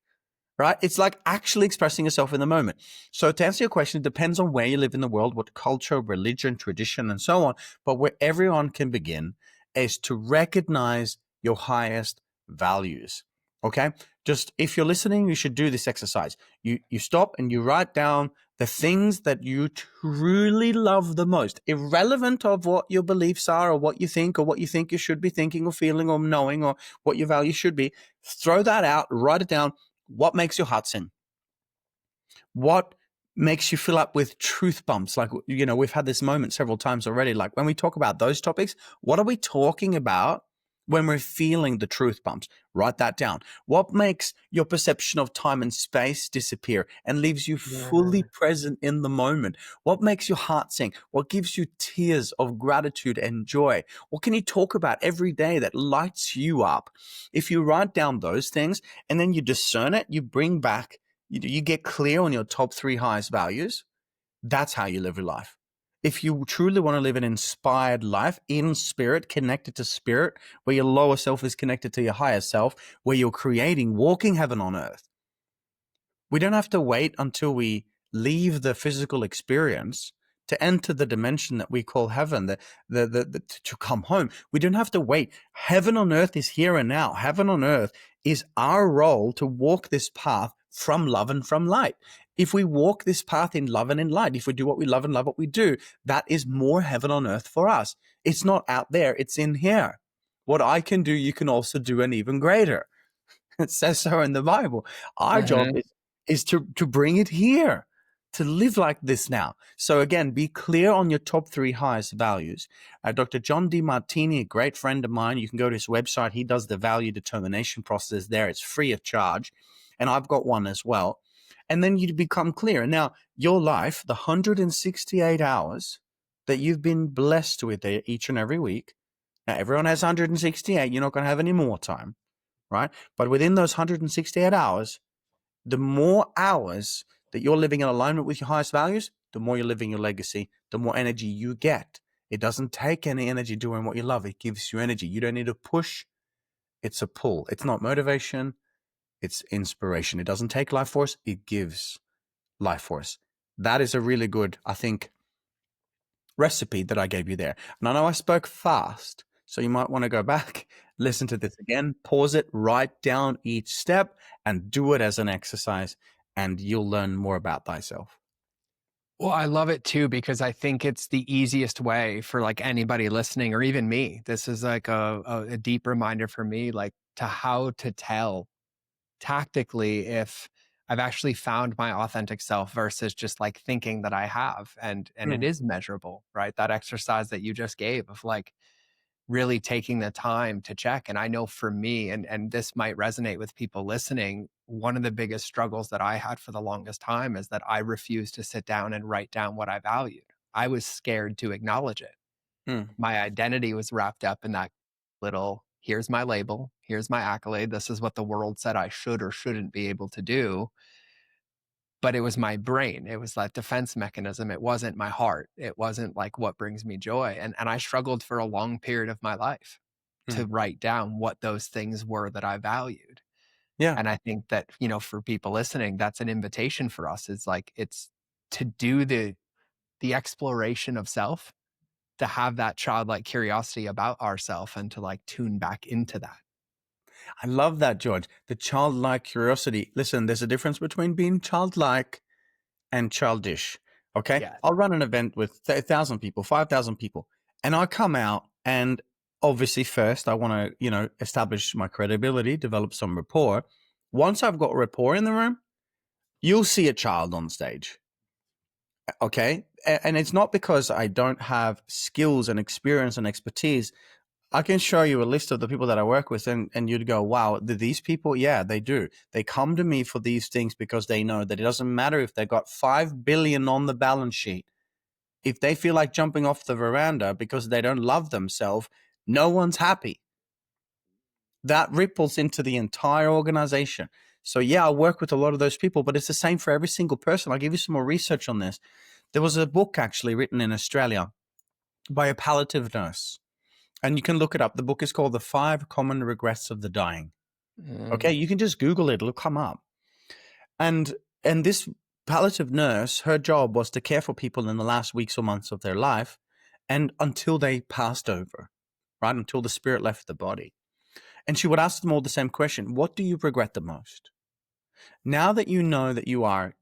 right? It's like actually expressing yourself in the moment. So to answer your question, it depends on where you live in the world, what culture, religion, tradition, and so on. But where everyone can begin is to recognize your highest values. Okay. Just if you're listening, you should do this exercise. You stop and you write down the things that you truly love the most, irrelevant of what your beliefs are or what you think you should be thinking or feeling or knowing or what your values should be. Throw that out, write it down. What makes your heart sing? What makes you fill up with truth bumps? Like, we've had this moment several times already. Like when we talk about those topics, what are we talking about when we're feeling the truth bumps? Write that down. What makes your perception of time and space disappear and leaves you fully present in the moment? What makes your heart sing? What gives you tears of gratitude and joy? What can you talk about every day that lights you up? If you write down those things and then you discern it, you bring back, you get clear on your top 3 highest values. That's how you live your life. If you truly want to live an inspired life in spirit, connected to spirit, where your lower self is connected to your higher self, where you're creating, walking heaven on earth, we don't have to wait until we leave the physical experience to enter the dimension that we call heaven, to come home. We don't have to wait. Heaven on earth is here and now. Heaven on earth is our role to walk this path from love and from light. If we walk this path in love and in light, if we do what we love and love what we do, that is more heaven on earth for us. It's not out there, it's in here. What I can do, you can also do an even greater. It says so in the Bible. Our job is to bring it here, to live like this now. So again, be clear on your top 3 highest values. Dr. John DeMartini, a great friend of mine, you can go to his website. He does the value determination process there. It's free of charge. And I've got one as well. And then you become clear. And now your life, the 168 hours that you've been blessed with each and every week. Now everyone has 168. You're not going to have any more time, right? But within those 168 hours, the more hours that you're living in alignment with your highest values, the more you're living your legacy, the more energy you get. It doesn't take any energy doing what you love. It gives you energy. You don't need to push. It's a pull. It's not motivation. It's inspiration. It doesn't take life force. It gives life force. That is a really good, I think, recipe that I gave you there. And I know I spoke fast, so you might want to go back, listen to this again, pause it, write down each step, and do it as an exercise, and you'll learn more about thyself. Well, I love it too, because I think it's the easiest way for like anybody listening or even me. This is like a deep reminder for me, like to how to tell tactically if I've actually found my authentic self versus just like thinking that I have. And it is measurable, right? That exercise that you just gave of like really taking the time to check. And I know for me, and this might resonate with people listening, one of the biggest struggles that I had for the longest time is that I refused to sit down and write down what I valued. I was scared to acknowledge it. Mm. My identity was wrapped up in that little, here's my label, here's my accolade, this is what the world said I should or shouldn't be able to do. But it was my brain. It was that defense mechanism. It wasn't my heart. It wasn't like what brings me joy. And I struggled for a long period of my life to Mm. write down what those things were that I valued. Yeah. And I think that, for people listening, that's an invitation for us. It's like it's to do the exploration of self, to have that childlike curiosity about ourself and to like tune back into that. I love that, George. The childlike curiosity. Listen, there's a difference between being childlike and childish. Okay. Yeah. I'll run an event with 1,000 people, 5,000 people, and I come out and obviously first I want to, establish my credibility, develop some rapport. Once I've got rapport in the room, you'll see a child on stage. Okay. And it's not because I don't have skills and experience and expertise. I can show you a list of the people that I work with, and you'd go, wow, these people, yeah, they do. They come to me for these things because they know that it doesn't matter if they got 5 billion on the balance sheet. If they feel like jumping off the veranda because they don't love themselves, no one's happy. That ripples into the entire organization. So yeah, I work with a lot of those people, but it's the same for every single person. I'll give you some more research on this. There was a book actually written in Australia by a palliative nurse. And you can look it up. The book is called The 5 Common Regrets of the Dying. Okay, you can just Google it. It'll come up. And this palliative nurse, her job was to care for people in the last weeks or months of their life and until they passed over, right? Until the spirit left the body. And she would ask them all the same question. What do you regret the most? Now that you know that you are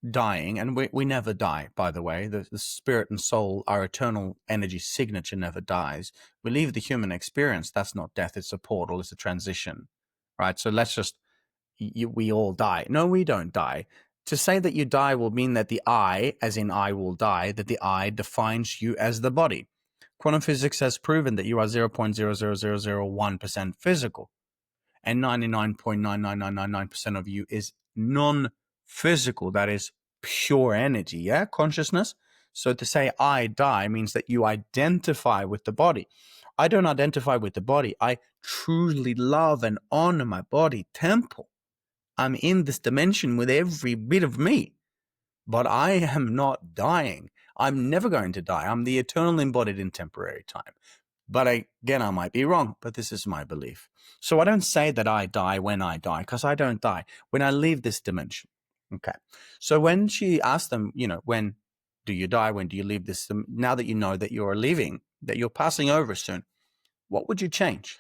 dying, and we never die, by the way, the spirit and soul, our eternal energy signature never dies. We leave the human experience. That's not death. It's a portal. It's a transition, right? So let's just, we all die. No, we don't die. To say that you die will mean that the I, as in I will die, that the I defines you as the body. Quantum physics has proven that you are 0.00001% physical, and 99.99999% of you is non-physical. That is pure energy, yeah, consciousness. So to say I die means that you identify with the body. I don't identify with the body. I truly love and honor my body temple. I'm in this dimension with every bit of me, but I am not dying. I'm never going to die. I'm the eternal embodied in temporary time. But again, I might be wrong, but this is my belief. So I don't say that I die when I die, because I don't die. When I leave this dimension. Okay. So when she asked them, when do you die? When do you leave this? Now that you know that you're leaving, that you're passing over soon, what would you change?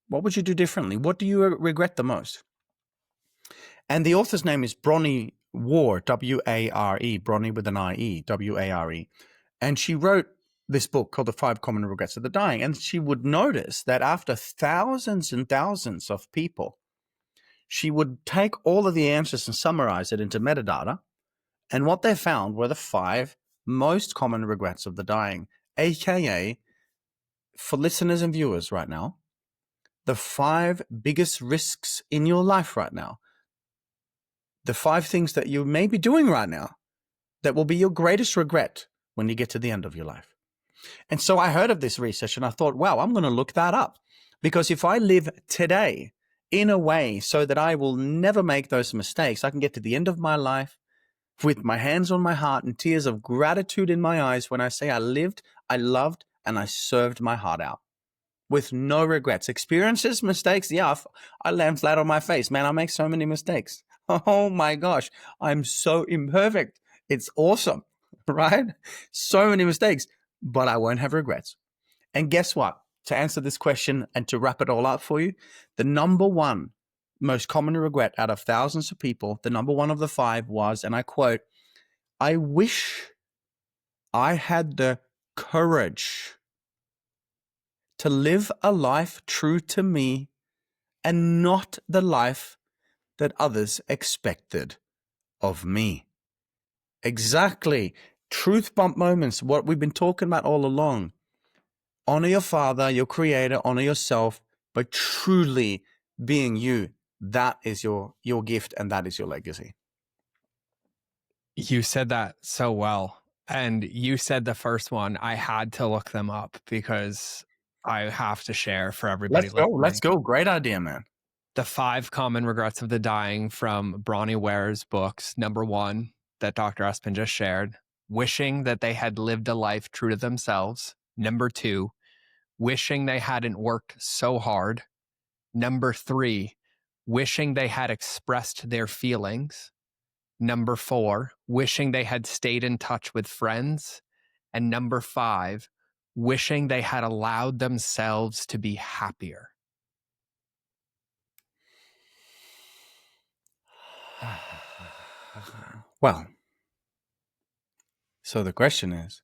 What would you do differently? What do you regret the most? And the author's name is Bronnie Ware, W-A-R-E, Bronnie with an I-E, W-A-R-E. And she wrote this book called The 5 Common Regrets of the Dying. And she would notice that after thousands and thousands of people, she would take all of the answers and summarize it into metadata. And what they found were the 5 most common regrets of the dying, AKA, for listeners and viewers right now, the 5 biggest risks in your life right now. The 5 things that you may be doing right now that will be your greatest regret when you get to the end of your life. And so I heard of this research and I thought, wow, I'm going to look that up. Because if I live today in a way so that I will never make those mistakes, I can get to the end of my life with my hands on my heart and tears of gratitude in my eyes when I say I lived, I loved, and I served my heart out with no regrets. Experiences, mistakes, yeah, I land flat on my face. Man, I make so many mistakes. Oh my gosh, I'm so imperfect. It's awesome, right? So many mistakes, but I won't have regrets. And guess what? To answer this question and to wrap it all up for you, the number one most common regret out of thousands of people, the number one of the 5 was, and I quote, I wish I had the courage to live a life true to me and not the life that others expected of me. Exactly. Truth bump moments, what we've been talking about all along. Honor your father, your creator, honor yourself, but truly being you. That is your gift and that is your legacy. You said that so well. And you said the first one, I had to look them up because I have to share for everybody Let's go. listening. Let's go. Great idea, man. The 5 common regrets of the dying from Bronnie Ware's books. Number 1, that Dr. Espen just shared, wishing that they had lived a life true to themselves. Number 2, wishing they hadn't worked so hard. Number 3, wishing they had expressed their feelings. Number 4, wishing they had stayed in touch with friends. And number 5, wishing they had allowed themselves to be happier. Well, so the question is,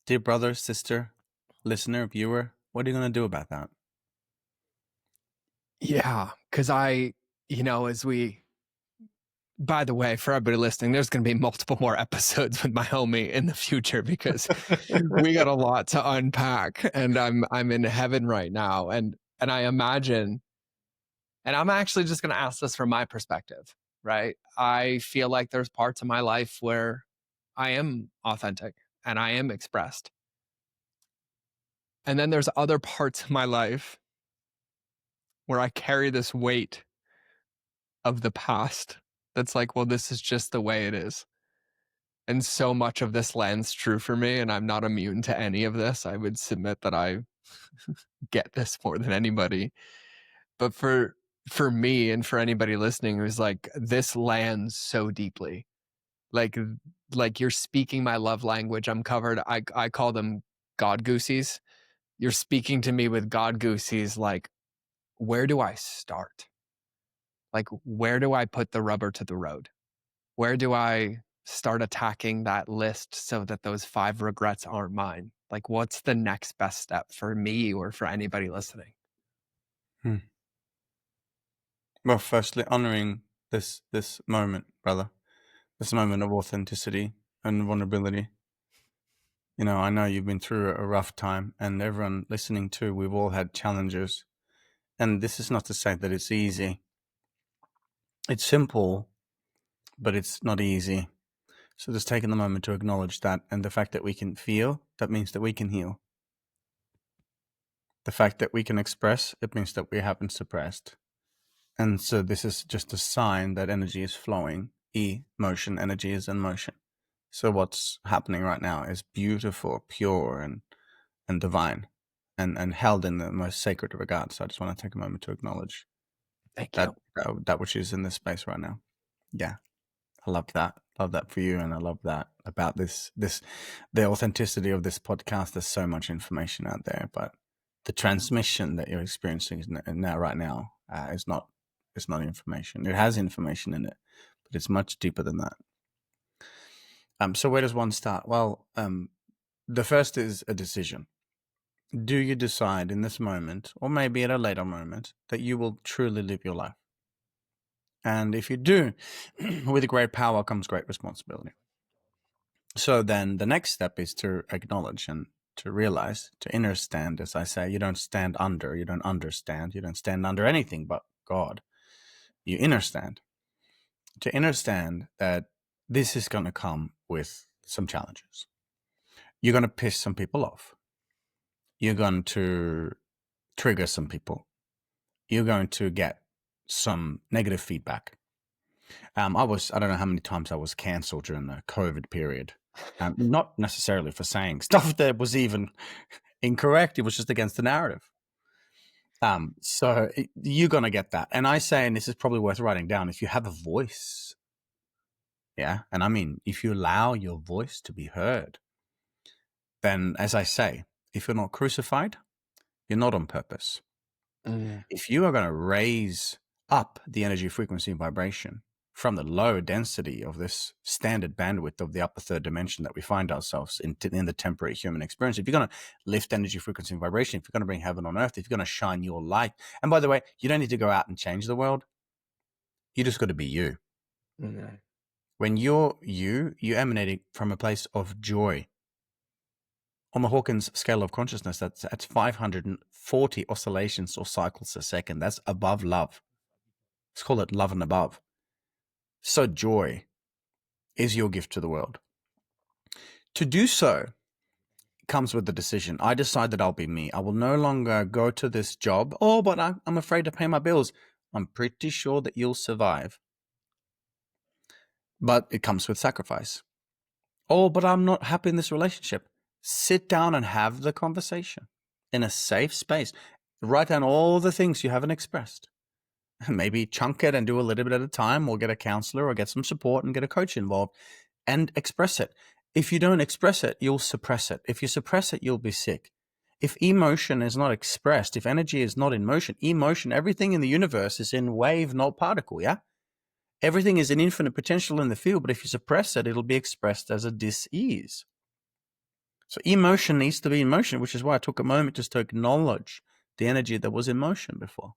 dear brother, sister, listener, viewer, what are you going to do about that? Yeah, because by the way, for everybody listening, there's going to be multiple more episodes with my homie in the future because we got a lot to unpack, and I'm in heaven right now, and I imagine, and I'm actually just going to ask this from my perspective, right? I feel like there's parts of my life where I am authentic and I am expressed, and then there's other parts of my life where I carry this weight of the past that's like, well, this is just the way it is. And so much of this lands true for me, and I'm not immune to any of this. I would submit that I get this more than anybody. But for me and for anybody listening who's like, this lands so deeply. Like you're speaking my love language. I'm covered. I call them God goosies. You're speaking to me with God goosies. Like, where do I start? Like, where do I put the rubber to the road? Where do I start attacking that list so that those 5 regrets aren't mine? Like, what's the next best step for me or for anybody listening? Well, firstly, honoring this moment, brother, this moment of authenticity and vulnerability. You know, I know you've been through a rough time, and everyone listening too, we've all had challenges. And this is not to say that it's easy. It's simple, but it's not easy. So just taking the moment to acknowledge that, and the fact that we can feel, that means that we can heal. The fact that we can express, it means that we haven't suppressed. And so this is just a sign that energy is flowing. Motion, energy is in motion. So what's happening right now is beautiful, pure, and divine, and held in the most sacred regard. So I just want to take a moment to acknowledge Thank that you. that which is in this space right now. Yeah, I love that. Love that for you, and I love that about the authenticity of this podcast. There's so much information out there, but the transmission that you're experiencing now, right now, is not. It's not information. It has information in it, but it's much deeper than that. So where does one start? Well, the first is a decision. Do you decide in this moment, or maybe at a later moment, that you will truly live your life? And if you do, with great power comes great responsibility. So then the next step is to acknowledge and to realize, to understand, as I say, you don't stand under, you don't understand, you don't stand under anything but God. You understand. To understand that this is going to come with some challenges. You're going to piss some people off. You're going to trigger some people. You're going to get some negative feedback. I don't know how many times I was cancelled during the COVID period. Not necessarily for saying stuff that was even incorrect. It was just against the narrative. So you're going to get that. And I say, and this is probably worth writing down, if you have a voice, yeah, and I mean, if you allow your voice to be heard, then as I say, if you're not crucified, you're not on purpose. If you are going to raise up the energy, frequency, and vibration from the low density of this standard bandwidth of the upper third dimension that we find ourselves in the temporary human experience, if you're going to lift energy, frequency, and vibration, if you're going to bring heaven on earth, if you're going to shine your light, and by the way, you don't need to go out and change the world. You just got to be you. When you're you emanate from a place of joy. On the Hawkins scale of consciousness, that's 540 oscillations or cycles a second. That's above love. Let's call it love and above. So joy is your gift to the world. To do so comes with the decision. I decide that I'll be me. I will no longer go to this job. Oh, but I'm afraid to pay my bills. I'm pretty sure that you'll survive. But it comes with sacrifice. Oh, but I'm not happy in this relationship. Sit down and have the conversation in a safe space. Write down all the things you haven't expressed. Maybe chunk it and do a little bit at a time, or get a counselor or get some support and get a coach involved and express it. If you don't express it, you'll suppress it. If you suppress it, you'll be sick. If emotion is not expressed, if energy is not in motion, everything in the universe is in wave, not particle, yeah? Everything is an infinite potential in the field, but if you suppress it, it'll be expressed as a dis-ease. So emotion needs to be in motion, which is why I took a moment just to acknowledge the energy that was in motion before.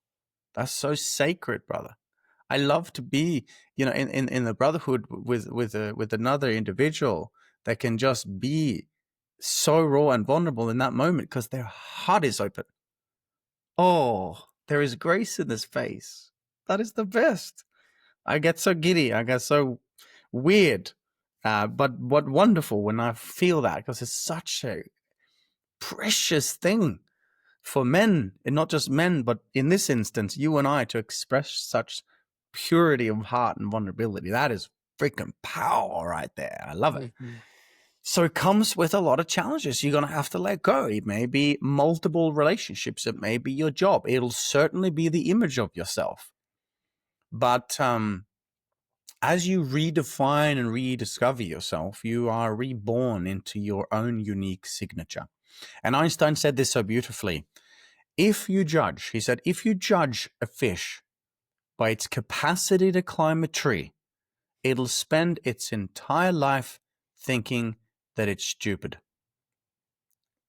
That's so sacred, brother. I love to be, in the brotherhood with another individual that can just be so raw and vulnerable in that moment because their heart is open. Oh, there is grace in this face. That is the best. I get so giddy. I get so weird. But what wonderful when I feel that, because it's such a precious thing for men, and not just men, but in this instance, you and I, to express such purity of heart and vulnerability. That is freaking power right there. I love it. Mhm. So it comes with a lot of challenges. You're going to have to let go. It may be multiple relationships. It may be your job. It'll certainly be the image of yourself. But as you redefine and rediscover yourself, you are reborn into your own unique signature. And Einstein said this so beautifully. If you judge, he said, if you judge a fish by its capacity to climb a tree, it'll spend its entire life thinking that it's stupid.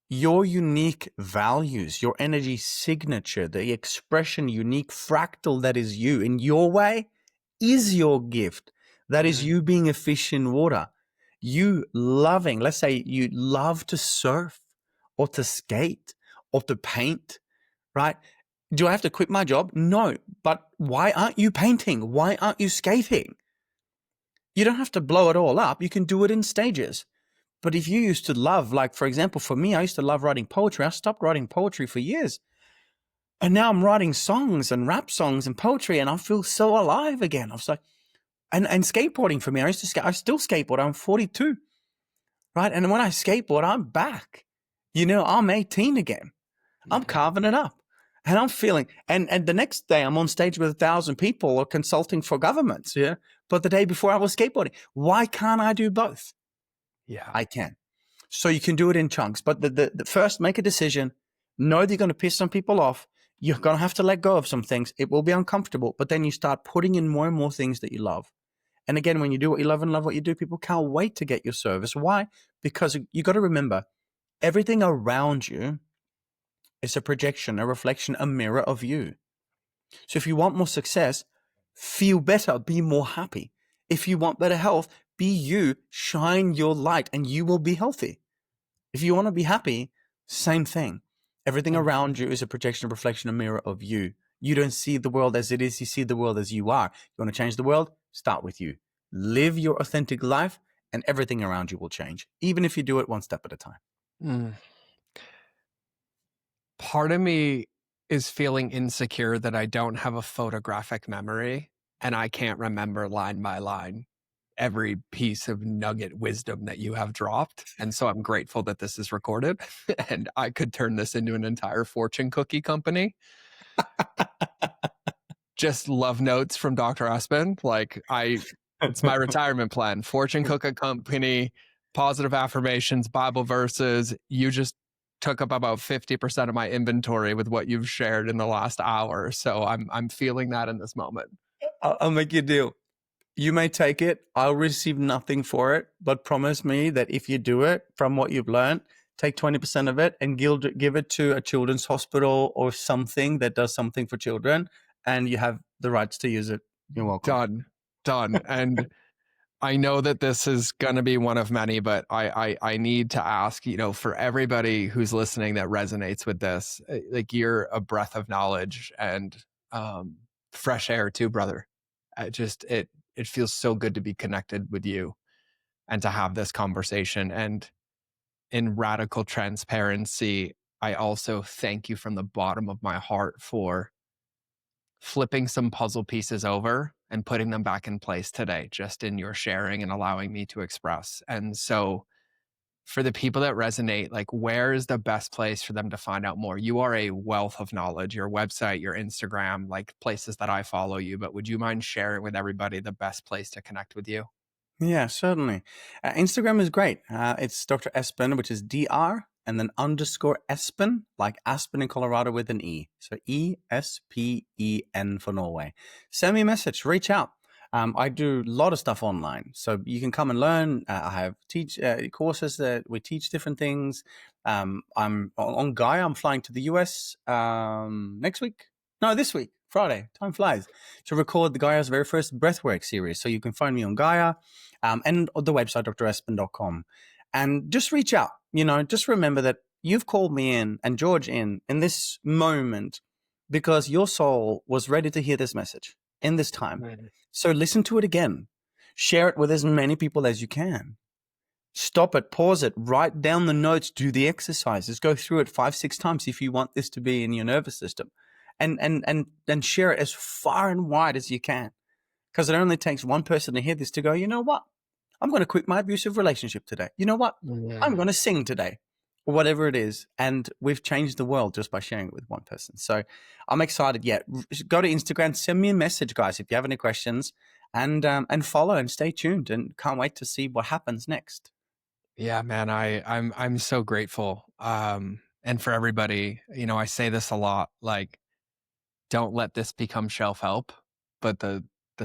Your unique values, your energy signature, the expression, unique fractal that is you in your way is your gift. That is you being a fish in water. You loving, let's say you love to surf or to skate or to paint, right? Do I have to quit my job? No. But why aren't you painting? Why aren't you skating? You don't have to blow it all up. You can do it in stages. But if you used to love, like, for example, for me, I used to love writing poetry. I stopped writing poetry for years. And now I'm writing songs and rap songs and poetry, and I feel so alive again. I was like, and skateboarding for me, I still skateboard. I'm 42, right? And when I skateboard, I'm back. I'm 18 again. I'm carving it up. And I'm feeling, and the next day I'm on stage with 1,000 people or consulting for governments. Yeah. But the day before I was skateboarding. Why can't I do both? Yeah. I can. So you can do it in chunks. But the first, make a decision. Know that you're going to piss some people off. You're going to have to let go of some things. It will be uncomfortable. But then you start putting in more and more things that you love. And again, when you do what you love and love what you do, people can't wait to get your service. Why? Because you got to remember, everything around you is a projection, a reflection, a mirror of you. So if you want more success, feel better, be more happy. If you want better health, be you, shine your light, and you will be healthy. If you want to be happy, same thing. Everything around you is a projection, a reflection, a mirror of you. You don't see the world as it is, you see the world as you are. You want to change the world? Start with you. Live your authentic life, and everything around you will change, even if you do it one step at a time. Mm. Part of me is feeling insecure that I don't have a photographic memory and I can't remember line by line every piece of nugget wisdom that you have dropped. And so I'm grateful that this is recorded and I could turn this into an entire fortune cookie company. Just love notes from Dr. Espen. It's my retirement plan. Fortune cookie company, positive affirmations, Bible verses. You just took up about 50% of my inventory with what you've shared in the last hour. So I'm feeling that in this moment. I'll make you a deal. You may take it. I'll receive nothing for it, but promise me that if you do it from what you've learned, take 20% of it and give it to a children's hospital or something that does something for children, and you have the rights to use it. You're welcome. Done. And I know that this is going to be one of many, but I need to ask, for everybody who's listening that resonates with this, like, you're a breath of knowledge and fresh air too, brother. It feels so good to be connected with you and to have this conversation. And in radical transparency, I also thank you from the bottom of my heart for flipping some puzzle pieces over and putting them back in place today, just in your sharing and allowing me to express. And so, for the people that resonate, like, where is the best place for them to find out more? You are a wealth of knowledge, your website, your Instagram, like places that I follow you. But would you mind sharing with everybody the best place to connect with you? Yeah, certainly. Instagram is great. It's Dr. Espen, which is DR, and then underscore Espen, like Aspen in Colorado with an E. So ESPEN for Norway. Send me a message, reach out. I do a lot of stuff online, so you can come and learn. I have courses that we teach different things. I'm on Gaia. I'm flying to the US next week. No, this week, Friday. Time flies. To record the Gaia's very first breathwork series. So you can find me on Gaia and the website, drespen.com. And just reach out. Just remember that you've called me in and George in this moment because your soul was ready to hear this message in this time. Right. So listen to it again. Share it with as many people as you can. Stop it, pause it, write down the notes, do the exercises, go through it 5-6 times if you want this to be in your nervous system. And share it as far and wide as you can. Because it only takes one person to hear this to go, you know what? I'm going to quit my abusive relationship today. You know what? I'm going to sing today. Or whatever it is. And we've changed the world just by sharing it with one person. So I'm excited. Yeah, go to Instagram, send me a message, guys, if you have any questions, and follow and stay tuned, and can't wait to see what happens next. Yeah, man, I'm so grateful. And for everybody, I say this a lot, like, don't let this become shelf help, but the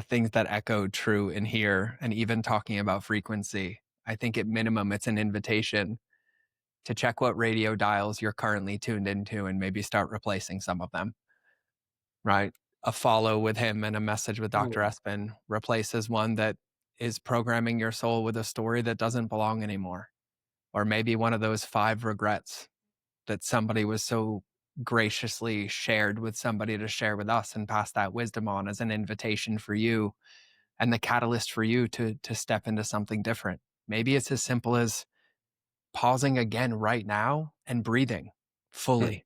things that echo true in here, and even talking about frequency, I think at minimum it's an invitation to check what radio dials you're currently tuned into and maybe start replacing some of them, right? A follow with him and a message with Dr. Espen replaces one that is programming your soul with a story that doesn't belong anymore. Or maybe one of those 5 regrets that somebody was so graciously shared with somebody to share with us and pass that wisdom on as an invitation for you and the catalyst for you to step into something different. Maybe it's as simple as pausing again right now and breathing fully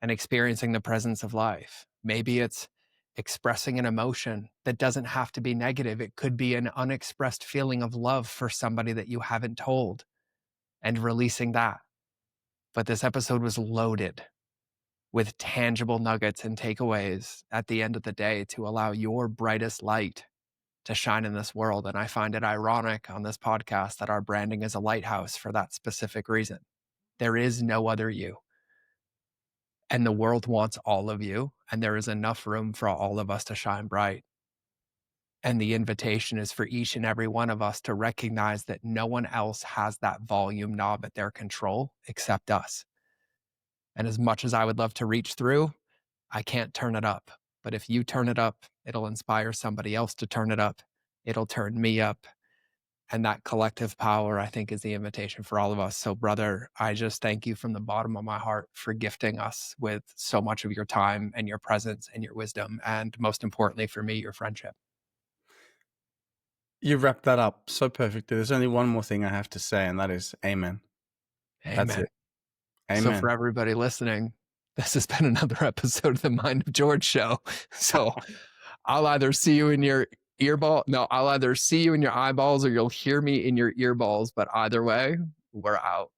and experiencing the presence of life. Maybe it's expressing an emotion that doesn't have to be negative. It could be an unexpressed feeling of love for somebody that you haven't told and releasing that. But this episode was loaded with tangible nuggets and takeaways at the end of the day to allow your brightest light to shine in this world. And I find it ironic on this podcast that our branding is a lighthouse for that specific reason. There is no other you. And the world wants all of you. And there is enough room for all of us to shine bright. And the invitation is for each and every one of us to recognize that no one else has that volume knob at their control except us. And as much as I would love to reach through, I can't turn it up. But if you turn it up, it'll inspire somebody else to turn it up. It'll turn me up. And that collective power, I think, is the invitation for all of us. So, brother, I just thank you from the bottom of my heart for gifting us with so much of your time and your presence and your wisdom. And most importantly, for me, your friendship. You wrapped that up so perfectly. There's only one more thing I have to say, and that is amen. Amen. That's it. Amen. So for everybody listening, this has been another episode of the Mind of George show. So I'll either see you in your I'll either see you in your eyeballs or you'll hear me in your earballs. But either way, we're out.